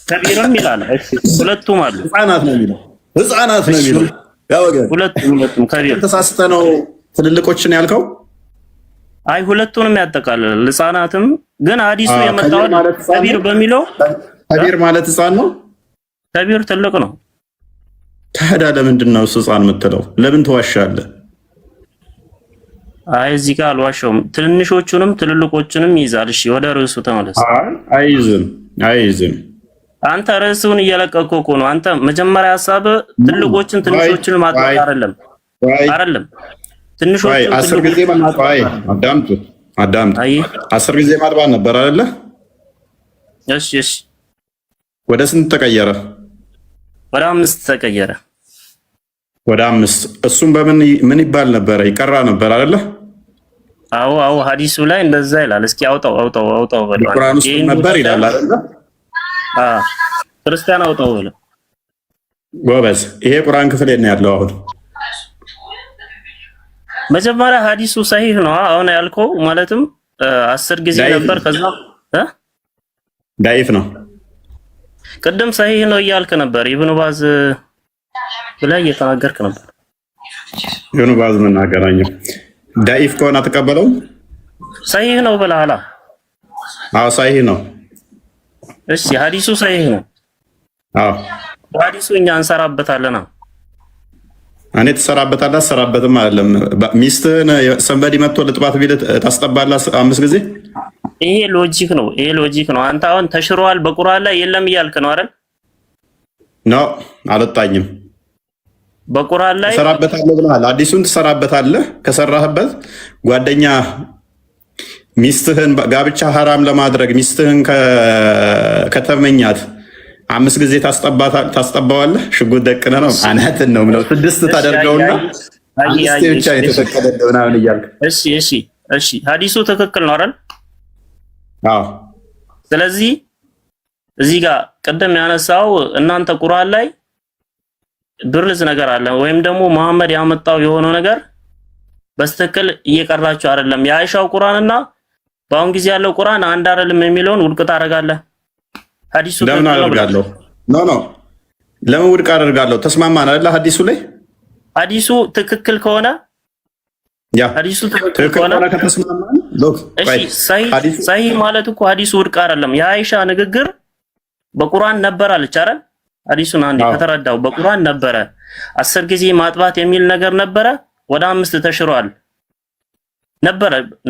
ከቢርም ይላል። እሺ ሁለቱም አሉ። ህፃናት ነው የሚለው። ሁለቱም ከቢር ተሳስተ ነው ትልልቆችን ያልከው? አይ ሁለቱንም ያጠቃልላል። ህፃናትም ግን ሐዲሱ የመጣው ከቢር በሚለው ከቢር ማለት ህፃን ነው። ከቢር ትልቅ ነው። ታዲያ ለምንድን ነው ህፃን የምትለው? ለምን ትዋሻለህ? አይ እዚህ ጋር አልዋሻውም። ትንንሾቹንም ትልልቆቹንም ይይዛል። እሺ ወደ ርዕሱ ተመለስ። አይዝም አንተ ርዕሱን እየለቀቅኩ እኮ ነው። አንተ መጀመሪያ ሀሳብ ትልቆችን ትንሾችን ማጥፋት አይደለም አይደለም። ትንሾችን 10 ጊዜ አዳምጡ 10 ጊዜ ማጥባት ነበር አይደለ? እሺ እሺ። ወደ ስንት ተቀየረ? ወደ 5 ተቀየረ። ወደ 5 እሱም ምን ይባል ነበር? ይቀራ ነበር አይደለ? አዎ ሐዲሱ ላይ እንደዛ ይላል። እስኪ አውጣው በለው። ቁርአን ውስጥ ነበር ይላል አይደለ? ክርስቲያን አውጣው በለው። ጎበዝ። ይሄ ቁርአን ክፍል የት ነው ያለው? አሁን መጀመሪያ ሐዲሱ ሰሂህ ነው አሁን ያልከው፣ ማለትም 10 ጊዜ ነበር። ከዛ ዳይፍ ነው። ቅድም ሰሂህ ነው እያልክ ነበር። ኢብኑ ባዝ ብለህ እየተናገርክ ነበር። ኢብኑ ባዝ ምን አገናኘው? ዳይፍ ከሆነ ተቀበለው። ሰሂህ ነው ብለሃል። አዎ ሰሂህ ነው። እሺ ሐዲሱ ሰሂህ ነው። አዎ ሐዲሱ እኛ እንሰራበታለን። እኔ ትሰራበታለህ አትሰራበትም አይደለም። ሚስትህን ሰንበዲ መጥቶ ልጥባት ቢል ታስጠባለህ 5 ጊዜ? ይሄ ሎጂክ ነው። አንተ አሁን ተሽሯል በቁርአን ላይ የለም እያልክ ነው አይደል? ነው አልወጣኝም። በቁርአን ላይ ትሰራበታለህ ብለሃል። አዲሱን ትሰራበታለህ። ከሰራህበት ጓደኛ ሚስትህን ጋብቻ ሐራም ለማድረግ ሚስትህን ከተመኛት 5 ጊዜ ታስጠባዋለህ። ሽጉጥ ደቅነህ ነው አናትን ነው ምለው 6 ታደርገውና 5 ብቻ የተፈቀደልህ ምናምን እያልክ እሺ ሐዲሱ ትክክል ነው አይደል? አዎ። ስለዚህ እዚህ ጋር ቅድም ያነሳው እናንተ ቁርአን ላይ ብርዝ ነገር አለ ወይም ደግሞ መሐመድ ያመጣው የሆነው ነገር በስተክል እየቀራችሁ አይደለም። የአይሻው ቁርአንና በአሁን ጊዜ ያለው ቁርአን አንድ አይደለም የሚለውን ውድቅ ታደርጋለህ። ሐዲሱ ለምን አደርጋለሁ? ኖ ለምን ውድቅ አደርጋለሁ? ተስማማን አይደል? ሐዲሱ ትክክል ከሆነ ሐዲሱ ትክክል ከሆነ ከተስማማን ሰሂህ ማለት እኮ ሐዲሱ ውድቅ አይደለም። የአይሻ ንግግር በቁርአን ነበር አለች አይደል? ሐዲሱን አንዴ ከተረዳው በቁርአን ነበረ 10 ጊዜ ማጥባት የሚል ነገር ነበረ። ወደ 5 ተሽሯል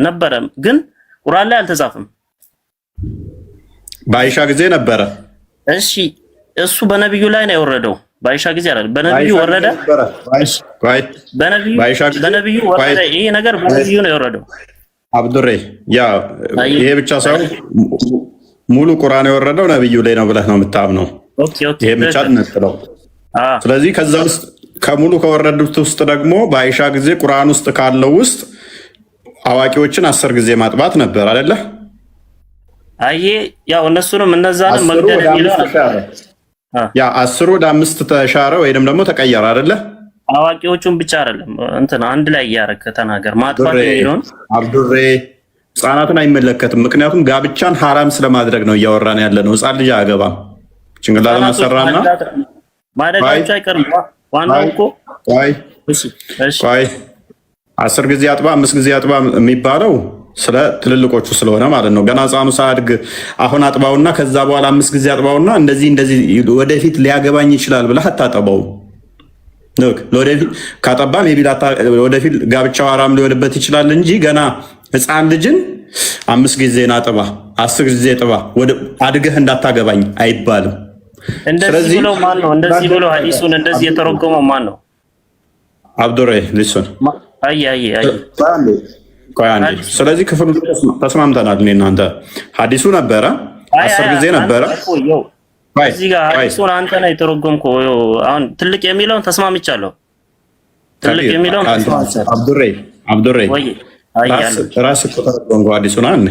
ነበረ ግን ቁርአን ላይ አልተጻፈም። በአይሻ ጊዜ ነበረ። እሺ እሱ በነብዩ ላይ ነው የወረደው። በአይሻ ጊዜ አይደል? በነብዩ ወረደ። በነብዩ ወረደ። ይሄ ነገር በነብዩ ነው የወረደው። አብዱሬ ይሄ ብቻ ሳይሆን ሙሉ ቁርአን የወረደው ነብዩ ላይ ነው ብለህ ነው የምታምነው? ይሄ ብቻ ነው። ስለዚህ ከዛ ውስጥ ከሙሉ ከወረዱት ውስጥ ደግሞ በአይሻ ጊዜ ቁርአን ውስጥ ካለው ውስጥ አዋቂዎችን 10 ጊዜ ማጥባት ነበር አይደለ? ያው እነሱንም እነዛንም መግደል የሚለው 10 ወደ 5 ተሻረ ወይንም ደግሞ ተቀየረ አይደለ? አዋቂዎቹን ብቻ አይደለም እንትን አንድ ላይ እያደረክ ተናገር። ማጥፋት የሚለውን አብዱሬ ህፃናትን አይመለከትም። ምክንያቱም ጋብቻን ሐራም ስለማድረግ ነው እያወራን ያለ ነው። ህፃን ልጅ አያገባም። ጭንቅላት ማሰራና ማደጋቸው አይቀርም። ዋናው እኮ ቆይ 10 ጊዜ አጥባ 5 ጊዜ አጥባ የሚባለው ስለ ትልልቆቹ ስለሆነ ማለት ነው። ገና ህፃኑ ሳያድግ አሁን አጥባውና ከዛ በኋላ 5 ጊዜ አጥባውና እንደዚህ ወደፊት ሊያገባኝ ይችላል ብለህ አታጠባው። ወደፊት ካጠባ ወደፊት ጋብቻው ሐራም ሊሆንበት ይችላል እንጂ ገና ህፃን ልጅን 5 ጊዜ አጥባ 10 ጊዜ ጥባ አድገህ እንዳታገባኝ አይባልም። እንደዚህ ብሎ ማን ነው? እንደዚህ ብሎ ሐዲሱን እንደዚህ የተረጎመው ማን ነው? አብዱሬ ሊሱን ስለዚህ ክፍሉ ተስማምተናል። እኔ እናንተ ሐዲሱ ነበረ 10 ጊዜ ነበረ። እዚህ ጋር ሐዲሱን አንተ ነው የተረጎምከው። አሁን ትልቅ የሚለውን ተስማምቻለሁ። ትልቅ የሚለውን ተስማምቻለሁ። አብዱሬ ራስ እኮ ተረጎምከው ሐዲሱን አንተ።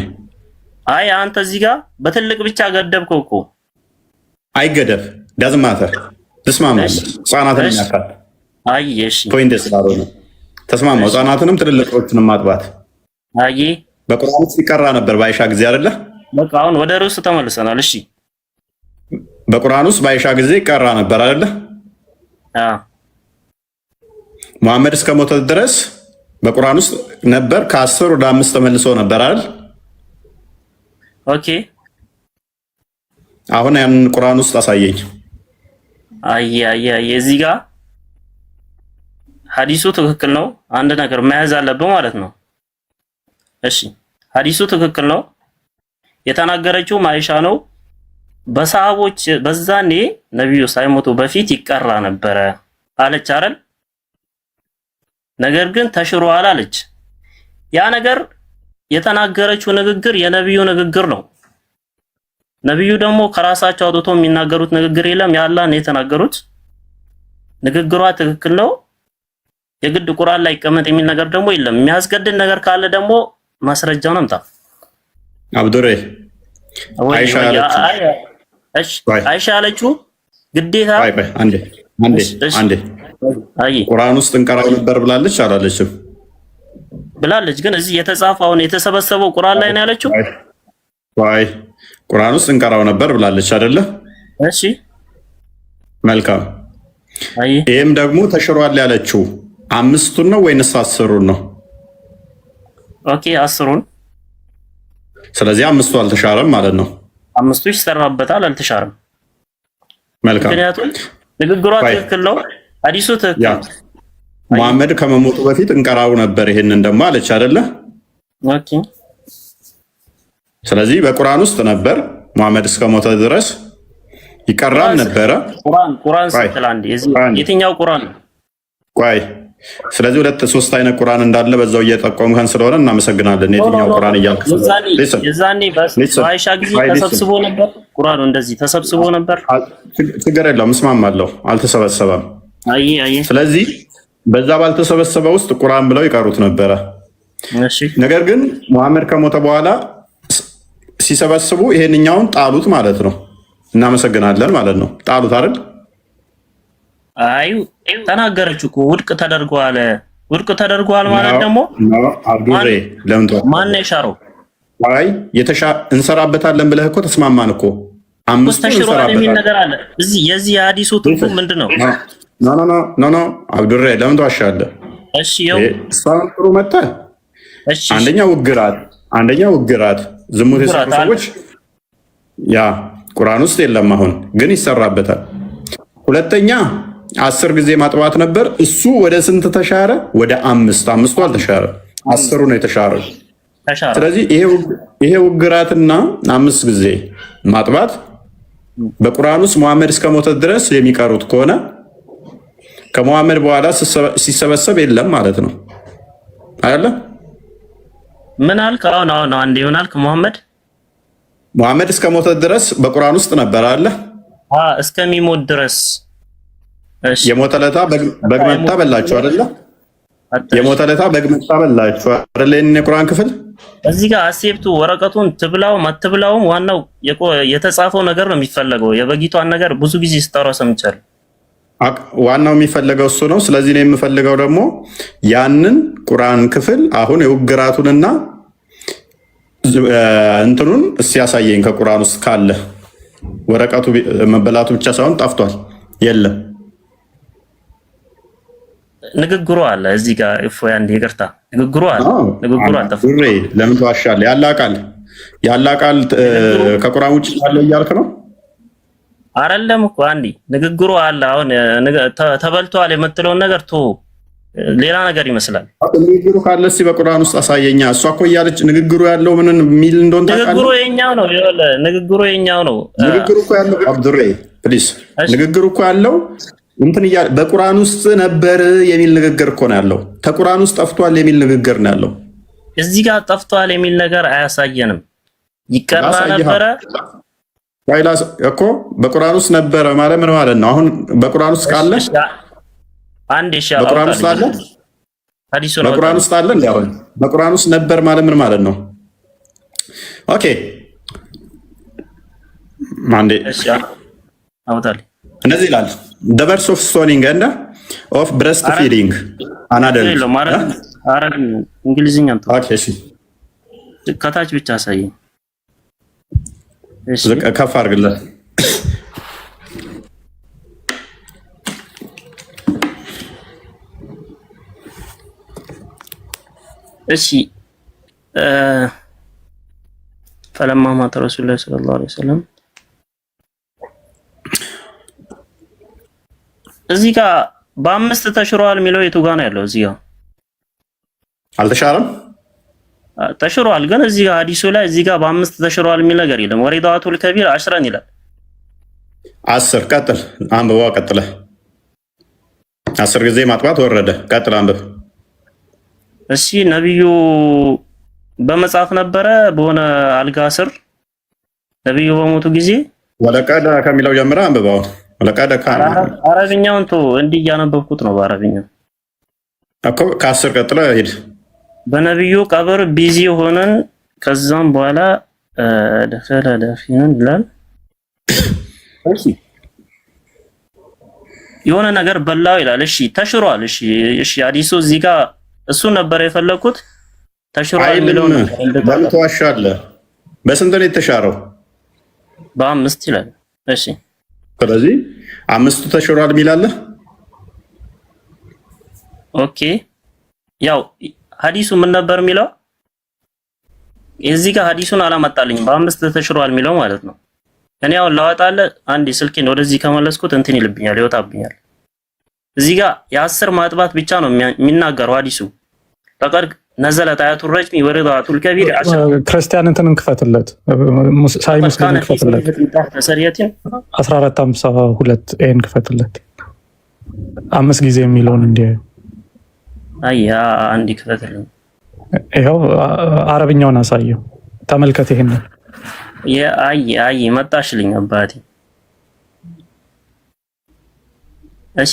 አንተ እዚህ ጋር በትልቅ ብቻ ገደብከው እኮ። አይገደብ ዳዝንት ማተር ተስማማለህ። ህፃናትን ያካል እሺ ፖይንት ስላልሆነ ተስማማው። ህፃናትንም ትልልቆችንም ማጥባት በቁርአን ውስጥ ይቀራ ነበር በአይሻ ጊዜ አይደለ? በቃ አሁን ወደ ርዕሱ ተመልሰናል። እሺ በቁርአን ውስጥ በአይሻ ጊዜ ይቀራ ነበር አይደለ? መሐመድ እስከሞተ ድረስ በቁርአን ውስጥ ነበር። ከ10 ወደ 5 ተመልሶ ነበር አይደል? ኦኬ አሁን ያንን ቁርአን ውስጥ አሳየኝ። እዚህ ጋር ሐዲሱ ትክክል ነው። አንድ ነገር መያዝ አለብህ ማለት ነው። እሺ ሐዲሱ ትክክል ነው። የተናገረችው አይሻ ነው። በሰሃቦች በዛኔ ነብዩ ሳይሞቱ በፊት ይቀራ ነበረ አለች አይደል? ነገር ግን ተሽሯል አለች። ያ ነገር የተናገረችው ንግግር የነብዩ ንግግር ነው። ነብዩ ደግሞ ከራሳቸው አውጥቶ የሚናገሩት ንግግር የለም፣ ያላህን የተናገሩት ንግግሯ ትክክል ነው። የግድ ቁርአን ላይ ይቀመጥ የሚል ነገር ደግሞ የለም። የሚያስገድድ ነገር ካለ ደግሞ ማስረጃውን አምጣ። አብዱሬ አይሻ ያለችው ግዴታ አንዴ ቁርአን ውስጥ እንቀራው ነበር ብላለች አላለችም? ብላለች። ግን እዚህ የተጻፈውን የተሰበሰበው ቁርአን ላይ ነው ያለችው። ቁርአን ውስጥ እንቀራው ነበር ብላለች አይደለ? እሺ መልካም። ይሄም ደግሞ ተሽሯል ያለችው 5ቱን ነው ወይንስ 10ሩን ነው? ኦኬ 10ሩን። ስለዚህ 5ቱ አልተሻረም ማለት ነው። 5ቱ ይሰራበታል፣ አልተሻረም። መልካም። ምክንያቱም ንግግሯ ትክክል ነው፣ ሐዲሱ ትክክል። መሐመድ ከመሞቱ በፊት እንቀራው ነበር ይሄንን ደግሞ አለች አይደለ? ኦኬ። ስለዚህ በቁርአን ውስጥ ነበር መሐመድ እስከሞተ ድረስ ይቀራል ነበረ። ቁርአን ስትል አንዴ የትኛው ቁርአን ነው? ቆይ ስለዚህ 2-3 አይነት ቁርአን እንዳለ በዛው እየጠቆምከን ስለሆነ እናመሰግናለን። የትኛው ቁርአን እያልክ የዛኔ በአይሻ ጊዜ ተሰብስቦ ነበር ቁርአኑ፣ እንደዚህ ተሰብስቦ ነበር። ችግር የለውም እስማማለሁ፣ አልተሰበሰበም። ስለዚህ በዛ ባልተሰበሰበ ውስጥ ቁርአን ብለው ይቀሩት ነበረ። ነገር ግን መሐመድ ከሞተ በኋላ ሲሰበስቡ ይሄንኛውን ጣሉት ማለት ነው። እናመሰግናለን ማለት ነው። ጣሉት አይደል? አይ ተናገረች እኮ ውድቅ ተደርጓል። ውድቅ ተደርጓል ማለት ደግሞ አብዱሬ ለምን ማን የሻረው? አይ እንሰራበታለን ብለህ እኮ ተስማማን እኮ። 5 ተሽሯል የሚል ነገር አለ እዚህ። የዚህ የሐዲሱ ትርጉም ምንድነው? ኖ አብዱሬ ለምን ትዋሻለህ? እሺ ይኸው እሷን ጥሩ መጣ። እሺ አንደኛ ውግራት ዝሙት የሰሩ ሰዎች ያ ቁርአን ውስጥ የለም፣ አሁን ግን ይሰራበታል። ሁለተኛ 10 ጊዜ ማጥባት ነበር። እሱ ወደ ስንት ተሻረ? ወደ 5። 5ቱ አልተሻረ፣ 10ሩ ነው የተሻረው። ስለዚህ ይሄ ውግራትና 5 ጊዜ ማጥባት በቁርአን ውስጥ መሐመድ እስከሞተ ድረስ የሚቀሩት ከሆነ ከመሐመድ በኋላ ሲሰበሰብ የለም ማለት ነው አይደለ? ምን አልክ? አሁን አንዴ ምን አልክ? መሐመድ እስከሞተ ድረስ በቁርአን ውስጥ ነበር አለ። እስከሚሞት ድረስ የሞተ ለታ በግ መታ በላችሁ አይደለ? የሞተ ለታ በግ መታ በላችሁ አይደለ? የቁርአን ክፍል እዚህ ጋር አሴፕቱ ወረቀቱን ትብላው ማትብላውም ዋናው የተጻፈው ነገር ነው የሚፈለገው። የበጊቷን ነገር ብዙ ጊዜ ስታወራ ሰምቻለሁ። ዋናው የሚፈለገው እሱ ነው። ስለዚህ ነው የምፈልገው ደግሞ ያንን ቁርአን ክፍል አሁን የውግራቱንና እንትኑን እስያሳየኝ ከቁርአን ውስጥ ካለ። ወረቀቱ መበላቱ ብቻ ሳይሆን ጠፍቷል፣ የለም። ንግግሩ አለ እዚህ ጋር እፎይ፣ አንዴ ይቅርታ፣ ንግግሩ አለ። ንግግሩ አልጠፋም። ለምን ተዋሻለህ? ያላ ቃል ከቁርአን ውጭ ያለው እያልክ ነው አይደለም እኮ። አንዴ ንግግሩ አለ። አሁን ተበልቷል የምትለውን ነገር ሌላ ነገር ይመስላል። ንግግሩ ካለ እስኪ በቁርአን ውስጥ አሳየኛ። እሷ እኮ እያለች ንግግሩ ያለው ምን የሚል እንደሆነ ታውቃለህ? ንግግሩ የኛው ነው። ንግግሩ የኛው ነው። ንግግሩ እኮ ያለው አብዱሬ ፕሊዝ፣ ንግግሩ እኮ ያለው እንትን በቁርአን ውስጥ ነበር የሚል ንግግር እኮ ነው ያለው። ከቁርአን ውስጥ ጠፍቷል የሚል ንግግር ነው ያለው። እዚህ ጋር ጠፍቷል የሚል ነገር አያሳየንም። ይቀራ ነበረ እኮ በቁርአን ውስጥ ነበረ ማለት ምን ማለት ነው? አሁን በቁርአን ውስጥ ካለ አንድ በቁርአን ውስጥ አለ፣ በቁርአን ውስጥ አለ። እንዲያው በቁርአን ውስጥ ነበር ማለት ምን ማለት ነው? ኦኬ ማንዴ አውጣል። እንደዚህ ይላል the verse of stoning and of breastfeeding another እንግሊዝኛ ነው። ኦኬ እሺ፣ ከታች ብቻ አሳየኝ። እሺ ከፍ አድርግለት። እሺ ፈለማ ማተ ረሱላህ ሰለላሁ ዐለይሂ ወሰለም እዚህ ጋር በ5 ተሽሯል የሚለው የቱ ጋር ነው ያለው? እዚህ ጋር አልተሻረም። ተሽሯል ግን እዚህ ጋር ሐዲሱ ላይ እዚህ ጋር በ5 ተሽሯል የሚል ነገር የለም። ወሪዳቱል ከቢር 10 ይላል። 10 ቀጥል፣ አንብባ ቀጥለ 10 ጊዜ ማጥባት ወረደ። ቀጥል አንብብ። እሺ ነብዩ በመጽሐፍ ነበረ በሆነ አልጋ ስር ነብዩ በሞቱ ጊዜ ወለቀደ ከሚለው ጀምረ አንብባው። ወለቀደ አረብኛውን ቶ እንዲህ እያነበብኩት ነው በአረብኛ እኮ ከ10 ቀጥለ ሄድ። በነብዩ ቀብር ቢዚ ሆነን ከዛም በኋላ ደፈለ ደፊነን ይላል። እሺ የሆነ ነገር በላው ይላል። እሺ ተሽሯል። እሺ ሐዲሱ እዚህ ጋር እሱ ነበር የፈለኩት። ተሽሯል የሚለው ነው። በምትዋሻለህ። በስንት ነው የተሻረው? በ5 ይላል። እሺ ስለዚህ 5ቱ ተሽሯል የሚላለ። ኦኬ ያው ሐዲሱ ምን ነበር የሚለው? እዚህ ጋር ሐዲሱን አላመጣልኝም። በ5 ተሽሯል የሚለው ማለት ነው። እኔ አሁን ላወጣለ አንድ ስልኬን ወደዚህ ከመለስኩት እንትን ይልብኛል፣ ይወጣብኛል። እዚህ ጋር የ10 ማጥባት ብቻ ነው የሚናገረው ሐዲሱ። ፈቀድ ነዘለ አያቱ ረጅሚ ወሪዳቱል ከቢር ክርስቲያን እንትን እንክፈትለት፣ ሳይ ሙስሊም እንክፈትለት 1452 ኤን ክፈትለት 5 ጊዜ የሚለውን እንደ አያ አንድ ክፈትልኝ። ይሄው አረብኛውን አሳየው፣ ተመልከት። ይሄን አይ መጣሽልኝ አባቴ። እሺ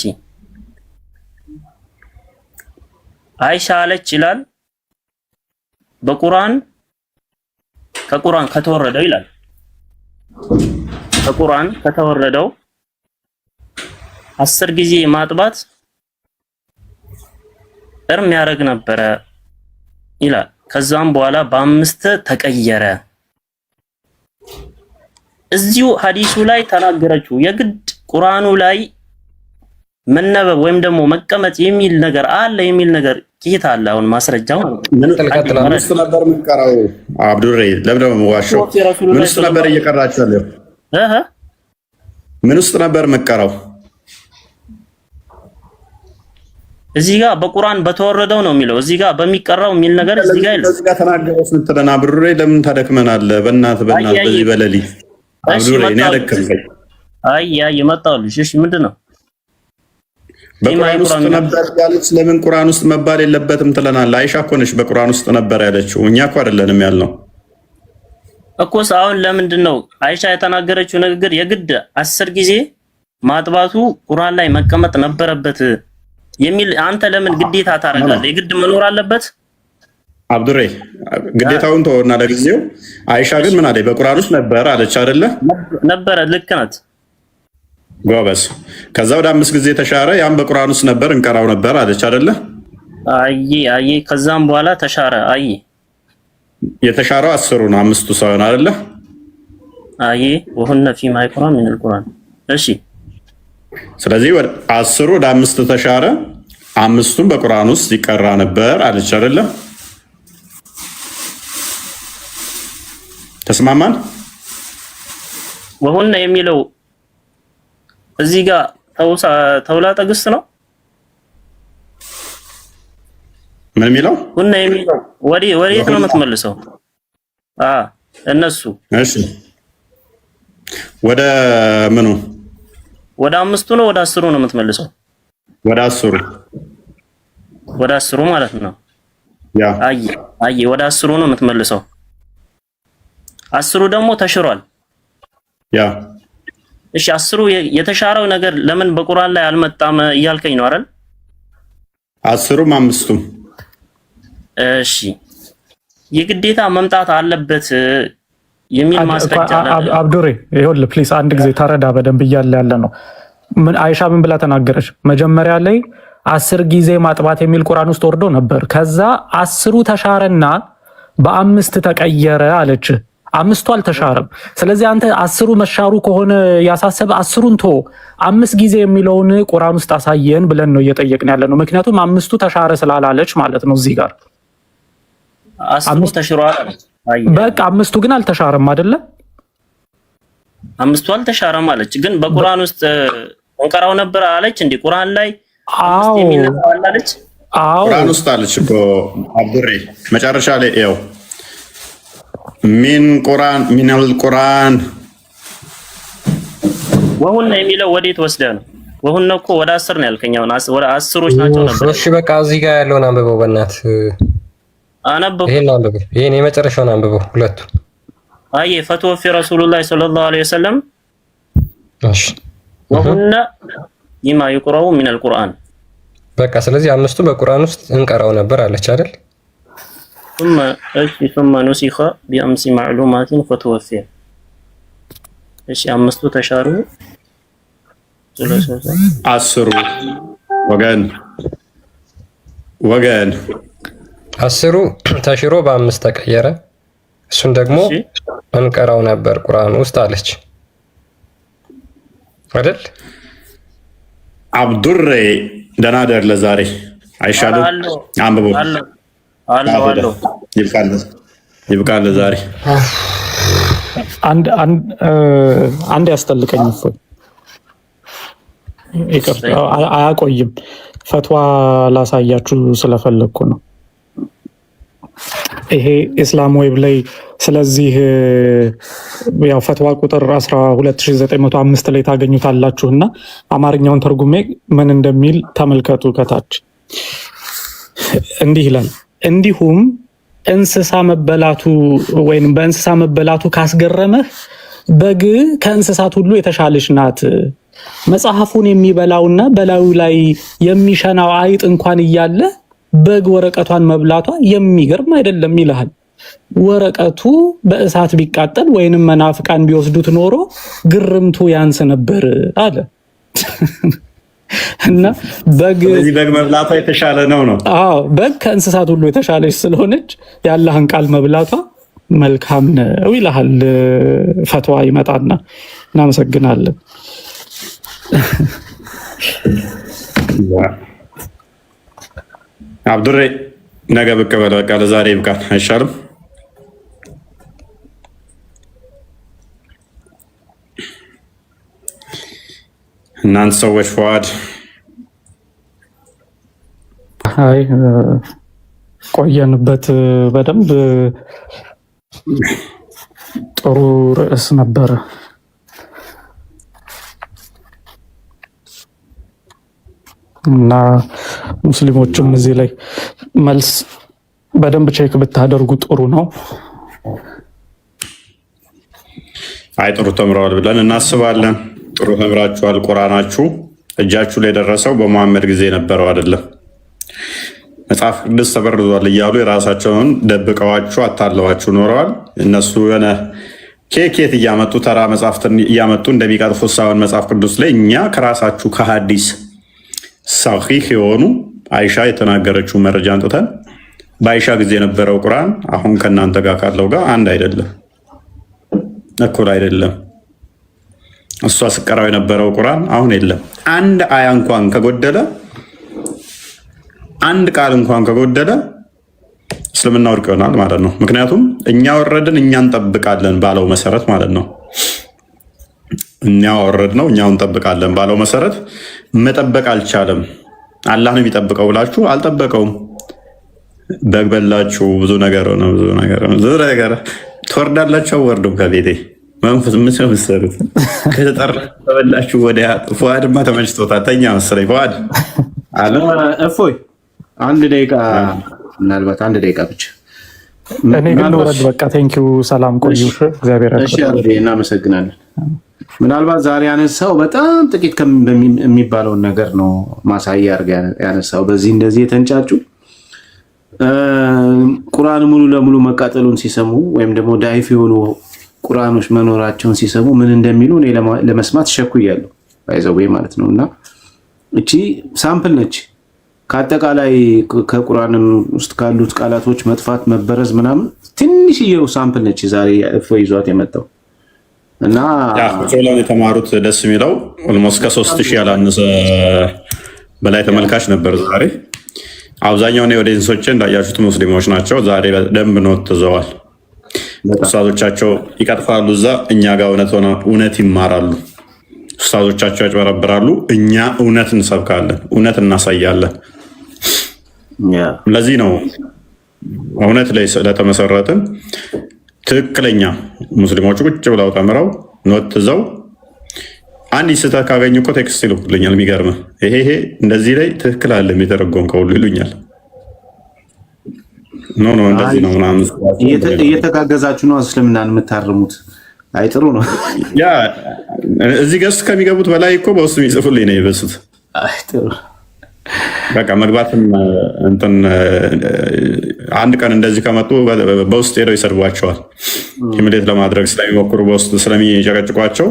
አይሻ አለች ይላል በቁርአን ከቁርአን ከተወረደው ይላል። ከቁርአን ከተወረደው 10 ጊዜ ማጥባት እርም ያደርግ ነበረ ይላል። ከዛም በኋላ በ5 ተቀየረ። እዚሁ ሐዲሱ ላይ ተናገረችው። የግድ ቁርአኑ ላይ መነበብ ወይም ደግሞ መቀመጥ የሚል ነገር አለ የሚል ነገር ኪታ አለ። አሁን ማስረጃው ምንስ ነበር የምንቀራው? አብዱሬ ለምን ዋሻው? ምንስ ነበር እየቀራችሁ ያለው? ምንስ ነበር የምንቀራው? እዚህ ጋር በቁርአን በተወረደው ነው የሚለው። እዚህ ጋር በሚቀራው የሚል ነገር እዚህ ጋር የለም። እዚህ ጋር ተናገረው ስትለና አብዱሬ ለምን ታደክመናለህ? በእናት በዚህ በሌሊት አብዱሬ እኔ አደከምከኝ። አይ መጣሁልሽ። እሺ ምንድነው? በቁርአን ውስጥ ነበር ያለች። ለምን ቁርአን ውስጥ መባል የለበትም ትለናለህ? አይሻ እኮ ነች በቁርአን ውስጥ ነበር ያለችው፣ እኛ እኮ አይደለንም ያልነው እኮ። አሁን ለምንድን ነው አይሻ የተናገረችው ንግግር የግድ 10 ጊዜ ማጥባቱ ቁርአን ላይ መቀመጥ ነበረበት የሚል አንተ ለምን ግዴታ ታደርጋለህ? የግድ መኖር አለበት? አብዱሬ ግዴታውን ተወና ለጊዜው። አይሻ ግን ምን አለች? በቁርአን ውስጥ ነበር አለች አይደለ? ነበረ። ልክ ናት። ጎበዝ። ከዛ ወደ 5 ጊዜ ተሻረ። ያም በቁርአን ውስጥ ነበር እንቀራው ነበር አለች አይደለ? አይ ከዛም በኋላ ተሻረ። አይ የተሻረው 10 ነው፣ 5ቱ ሳይሆን አይደለ? አይ ወሁነ ፊማ ይቁራን ምን القرآن። እሺ ስለዚህ 10 ወደ 5 ተሻረ፣ 5ቱም በቁርአን ውስጥ ይቀራ ነበር አለች አይደለ? ተስማማን? ወሁነ የሚለው እዚህ ጋር ተውላጠ ግስ ነው። ምን የሚለው ሁነ የሚለው ወዴት ነው የምትመልሰው? እነሱ እሺ፣ ወደ ምኑ? ወደ 5ቱ ነው ወደ 10ሩ ነው የምትመልሰው? ወደ 10ሩ። ወደ 10ሩ ማለት ነው። ያ አይ ወደ 10ሩ ነው የምትመልሰው። 10ሩ ደግሞ ተሽሯል። ያ እሺ 10ሩ የተሻረው ነገር ለምን በቁርአን ላይ አልመጣም እያልከኝ ነው አይደል? 10ሩም 5ቱም እሺ የግዴታ መምጣት አለበት የሚል ማስረጃ አለ። አብዱሬ ይኸውልህ ፕሊስ አንድ ጊዜ ተረዳ በደንብ እያለ ያለ ነው። ምን አይሻ ምን ብላ ተናገረች? መጀመሪያ ላይ 10 ጊዜ ማጥባት የሚል ቁርአን ውስጥ ወርዶ ነበር። ከዛ 10ሩ ተሻረና በ5 ተቀየረ አለች። 5ቱ አልተሻረም። ስለዚህ አንተ 10ሩ መሻሩ ከሆነ ያሳሰበ 10ሩን ቶ 5 ጊዜ የሚለውን ቁርአን ውስጥ አሳየን ብለን ነው እየጠየቅን ያለ ነው። ምክንያቱም 5ቱ ተሻረ ስላላለች ማለት ነው። እዚህ ጋር 10ሩ ተሽሯል። በቃ 5ቱ ግን አልተሻረም አይደለ? 5ቱ አልተሻረም አለች። ግን በቁርአን ውስጥ እንቀራው ነበር አለች እንዴ? ቁርአን ላይ 5 የሚል አለች። ቁርአን ውስጥ አለች እኮ አብዱሬ መጨረሻ ላይ ይኸው ሚነል ቁርአን ወሁነ የሚለው ወዴት ወስደህ ነው? ወሁነ እኮ ወደ 10 ነው ያልከኝ። አሁን ወደ 10ሮች ናቸው ነበር። እሺ በቃ እዚህ ጋር ያለውን አንብበው በእናትህ። አነበብኩ። ይሄን አንብበው። ይሄን የመጨረሻውን አንብበው ሁለቱ። አይ ፈተወፊ ረሱሉላህ ሰለላሁ ዐለይሂ ወሰለም። እሺ ወሁነ ይማ ይقرأው من القرآن። በቃ ስለዚህ አምስቱ በቁርአን ውስጥ እንቀራው ነበር አለች አይደል? ثم نسخ بأمس معلومات فتوفي። እሺ አምስቱ ተሻሩ። አስሩ ወገን አስሩ ተሽሮ በአምስት ተቀየረ። እሱን ደግሞ እንቀራው ነበር ቁርአን ውስጥ አለች አይደል? አብዱሬ ደህና ደር ለዛሬ አይሻልም? አንብቦ አሎ ይብቃል ለዛሬ። አንድ ያስጠልቀኝ እፎይ አያቆይም። ፈትዋ ላሳያችሁ ስለፈለግኩ ነው። ይሄ ኢስላም ዌብ ላይ ስለዚህ ያው ፈትዋ ቁጥር 12905 ላይ ታገኙታላችሁና አማርኛውን ተርጉሜ ምን እንደሚል ተመልከቱ። ከታች እንዲህ ይላል። እንዲሁም እንስሳ መበላቱ ወይም በእንስሳ መበላቱ ካስገረመህ በግ ከእንስሳት ሁሉ የተሻለች ናት። መጽሐፉን የሚበላውና በላዩ ላይ የሚሸናው አይጥ እንኳን እያለ በግ ወረቀቷን መብላቷ የሚገርም አይደለም ይልሃል። ወረቀቱ በእሳት ቢቃጠል ወይንም መናፍቃን ቢወስዱት ኖሮ ግርምቱ ያንስ ነበር አለ። እና በግ መብላቷ የተሻለ ነው። አዎ በግ ከእንስሳት ሁሉ የተሻለች ስለሆነች የአላህን ቃል መብላቷ መልካም ነው ይልሃል። ፈትዋ ይመጣና እናመሰግናለን። አብዱሬ ነገ ብቅ በል። በቃ ለዛሬ ይብቃል አይሻልም? እናንተ ሰዎች ፈዋድ አይ ቆየንበት። በደንብ ጥሩ ርዕስ ነበረ። እና ሙስሊሞችም እዚህ ላይ መልስ በደንብ ቼክ ብታደርጉ ጥሩ ነው። አይ ጥሩ ተምረዋል ብለን እናስባለን። ጥሩ ተምራችኋል። ቁርአናችሁ እጃችሁ ላይ የደረሰው በመሐመድ ጊዜ የነበረው አይደለም። መጽሐፍ ቅዱስ ተበርዟል እያሉ የራሳቸውን ደብቀዋችሁ አታለዋችሁ ኖረዋል። እነሱ የሆነ ኬኬት እያመጡ ተራ መጽሐፍትን እያመጡ እንደሚቀጥፉት ሳይሆን መጽሐፍ ቅዱስ ላይ እኛ ከራሳችሁ ከሐዲስ ሰሒህ የሆኑ አይሻ የተናገረችው መረጃ አንጥተን በአይሻ ጊዜ የነበረው ቁርአን አሁን ከእናንተ ጋር ካለው ጋር አንድ አይደለም፣ እኩል አይደለም። እሷ ስቀራው የነበረው ቁርአን አሁን የለም። አንድ አያ እንኳን ከጎደለ፣ አንድ ቃል እንኳን ከጎደለ እስልምና ወርቅ ይሆናል ማለት ነው። ምክንያቱም እኛ ወረድን እኛ እንጠብቃለን ባለው መሰረት ማለት ነው። እኛ ወረድ ነው እኛው እንጠብቃለን ባለው መሰረት መጠበቅ አልቻለም። አላህ ነው የሚጠብቀው ብላችሁ አልጠበቀውም። በግበላችሁ ብዙ ነገር ነው፣ ብዙ ነገር ትወርዳላችሁ። ወርዱም ከቤቴ መንፈስ ምሰሩት ከተጠራችሁ ተበላችሁ። ወዲያ ፉአድማ ተመችቶታል። ተኛ መሰለኝ ፉአድ አለ። እፎይ አንድ ደቂቃ ምናልባት አንድ ደቂቃ ብቻ እኔ ግን ልውረድ። በቃ ቴንኪው። ሰላም ቆዩ። እግዚአብሔር ያክብር። እናመሰግናለን። ምናልባት ዛሬ ያነሳው በጣም ጥቂት የሚባለውን ነገር ነው ማሳያ አድርጋ ያነሳው። በዚህ እንደዚህ የተንጫጩ ቁርአን ሙሉ ለሙሉ መቃጠሉን ሲሰሙ ወይም ደግሞ ዳይፍ የሆኑ ቁርአኖች መኖራቸውን ሲሰሙ ምን እንደሚሉ እኔ ለመስማት ሸኩያለሁ። ባይዘው ማለት ነው። እና እቺ ሳምፕል ነች ከአጠቃላይ ከቁርአን ውስጥ ካሉት ቃላቶች መጥፋት፣ መበረዝ ምናምን ትንሽዬው ሳምፕል ነች ዛሬ እፎይ ይዟት የመጣው። እና ሶላን የተማሩት ደስ የሚለው ኦልሞስት ከ3000 ያላነሰ በላይ ተመልካች ነበር ዛሬ። አብዛኛውን የኦዲየንሶች እንዳያችሁት ሙስሊሞች ናቸው። ዛሬ በደንብ ነው ተዘዋል። ኡስታዞቻቸው ይቀጥፋሉ እዛ፣ እኛ ጋር እውነት ይማራሉ። ኡስታዞቻቸው ያጭበረብራሉ፣ እኛ እውነት እንሰብካለን፣ እውነት እናሳያለን። ለዚህ ነው እውነት ላይ ስለተመሰረትን ትክክለኛ ሙስሊሞቹ ቁጭ ብለው ተምረው ኖት ይዘው አንድ ስህተት ካገኙ እኮ ቴክስት ይልኩልኛል። የሚገርምህ ይሄ እንደዚህ ላይ ትክክል አለ የሚተረጎም ከሁሉ ይሉኛል። ኖ እንደዚህ ነው ምናምን እየተጋገዛችሁ ነው እስልምናን የምታርሙት። አይ ጥሩ ነው። ያ እዚህ ገስት ከሚገቡት በላይ እኮ በውስጥ የሚጽፉልኝ ነው የበሱት። አይ ጥሩ በቃ መግባትም እንትን አንድ ቀን እንደዚህ ከመጡ በውስጥ ሄደው ይሰድቧቸዋል። ኢሚዲየት ለማድረግ ስለሚሞክሩ በውስጥ ስለሚጨቀጭቋቸው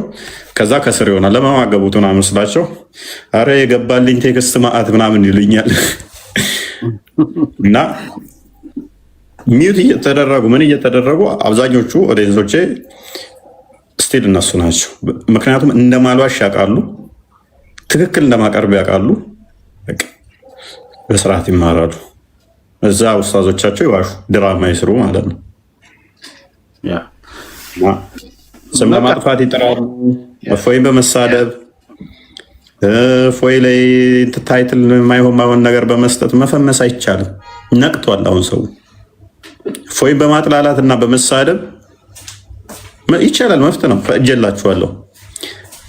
ከዛ ከስር ይሆናል። ለመማገቡት ምናምን ስላቸው አረ የገባልኝ ቴክስት ማአት ምናምን ይሉኛል። እና ሚዩት እየተደረጉ ምን እየተደረጉ አብዛኞቹ ኦዲየንሶቼ ስቲል እነሱ ናቸው። ምክንያቱም እንደማልዋሽ ያውቃሉ፣ ትክክል እንደማቀርብ ያውቃሉ። በስርዓት ይማራሉ። እዛ ኡስታዞቻቸው ይዋሹ፣ ድራማ ይስሩ ማለት ነው። ስም ለማጥፋት ይጥራሉ። እፎይን በመሳደብ እፎይ ላይ ታይትል ማይሆን ነገር በመስጠት መፈመስ አይቻልም። ነቅቷል አሁን ሰው። እፎይን በማጥላላት እና በመሳደብ ይቻላል፣ መፍት ነው፣ ፈእጀላችኋለሁ።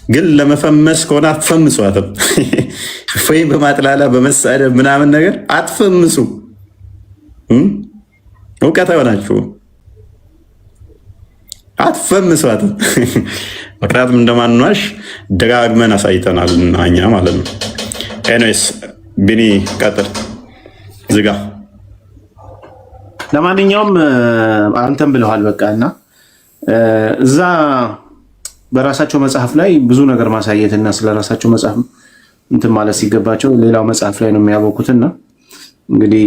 ግን ለመፈመስ ከሆነ አትፈምሷትም። እፎይን በማጥላላት በመሳደብ ምናምን ነገር አትፈምሱ። እውቀት አይሆናችሁ፣ አትፈምሷትም። ምክንያቱም እንደማንዋሽ ደጋግመን አሳይተናል እኛ ማለት ነው። ኤኒዌይስ ቢኒ ቀጥል ዝጋ። ለማንኛውም አንተም ብለዋል በቃ እና እዛ በራሳቸው መጽሐፍ ላይ ብዙ ነገር ማሳየትና ስለራሳቸው መጽሐፍ እንትን ማለት ሲገባቸው ሌላው መጽሐፍ ላይ ነው የሚያወቁትና እንግዲህ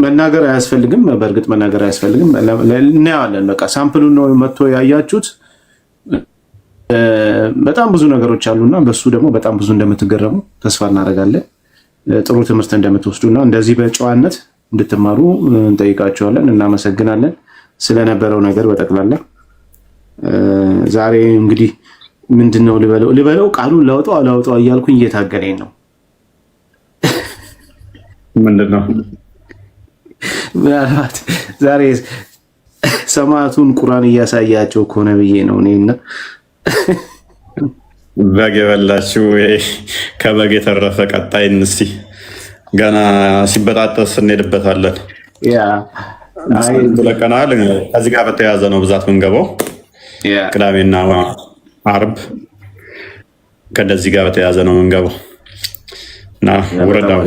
መናገር አያስፈልግም። በእርግጥ መናገር አያስፈልግም። እናያለን። በቃ ሳምፕሉን ነው መጥቶ ያያችሁት። በጣም ብዙ ነገሮች አሉና በሱ ደግሞ በጣም ብዙ እንደምትገረሙ ተስፋ እናደርጋለን። ጥሩ ትምህርት እንደምትወስዱና እንደዚህ በጨዋነት እንድትማሩ እንጠይቃቸዋለን። እናመሰግናለን ስለነበረው ነገር በጠቅላላ። ዛሬ እንግዲህ ምንድነው ልበለው ቃሉን ላውጣው አላውጣው እያልኩኝ እየታገለኝ ነው። ምንድነው ምናልባት ዛሬ ሰማዕቱን ቁርአን እያሳያቸው ከሆነ ብዬ ነው እኔና በግ የበላችሁ ከበግ የተረፈ ቀጣይ እስኪ ገና ሲበጣጠስ እንሄድበታለን። ለቀናል ከዚህ ጋር በተያያዘ ነው ብዛት ምንገባው ቅዳሜና አርብ ከነዚህ ጋር በተያያዘ ነው ምንገባው እና ውረዳው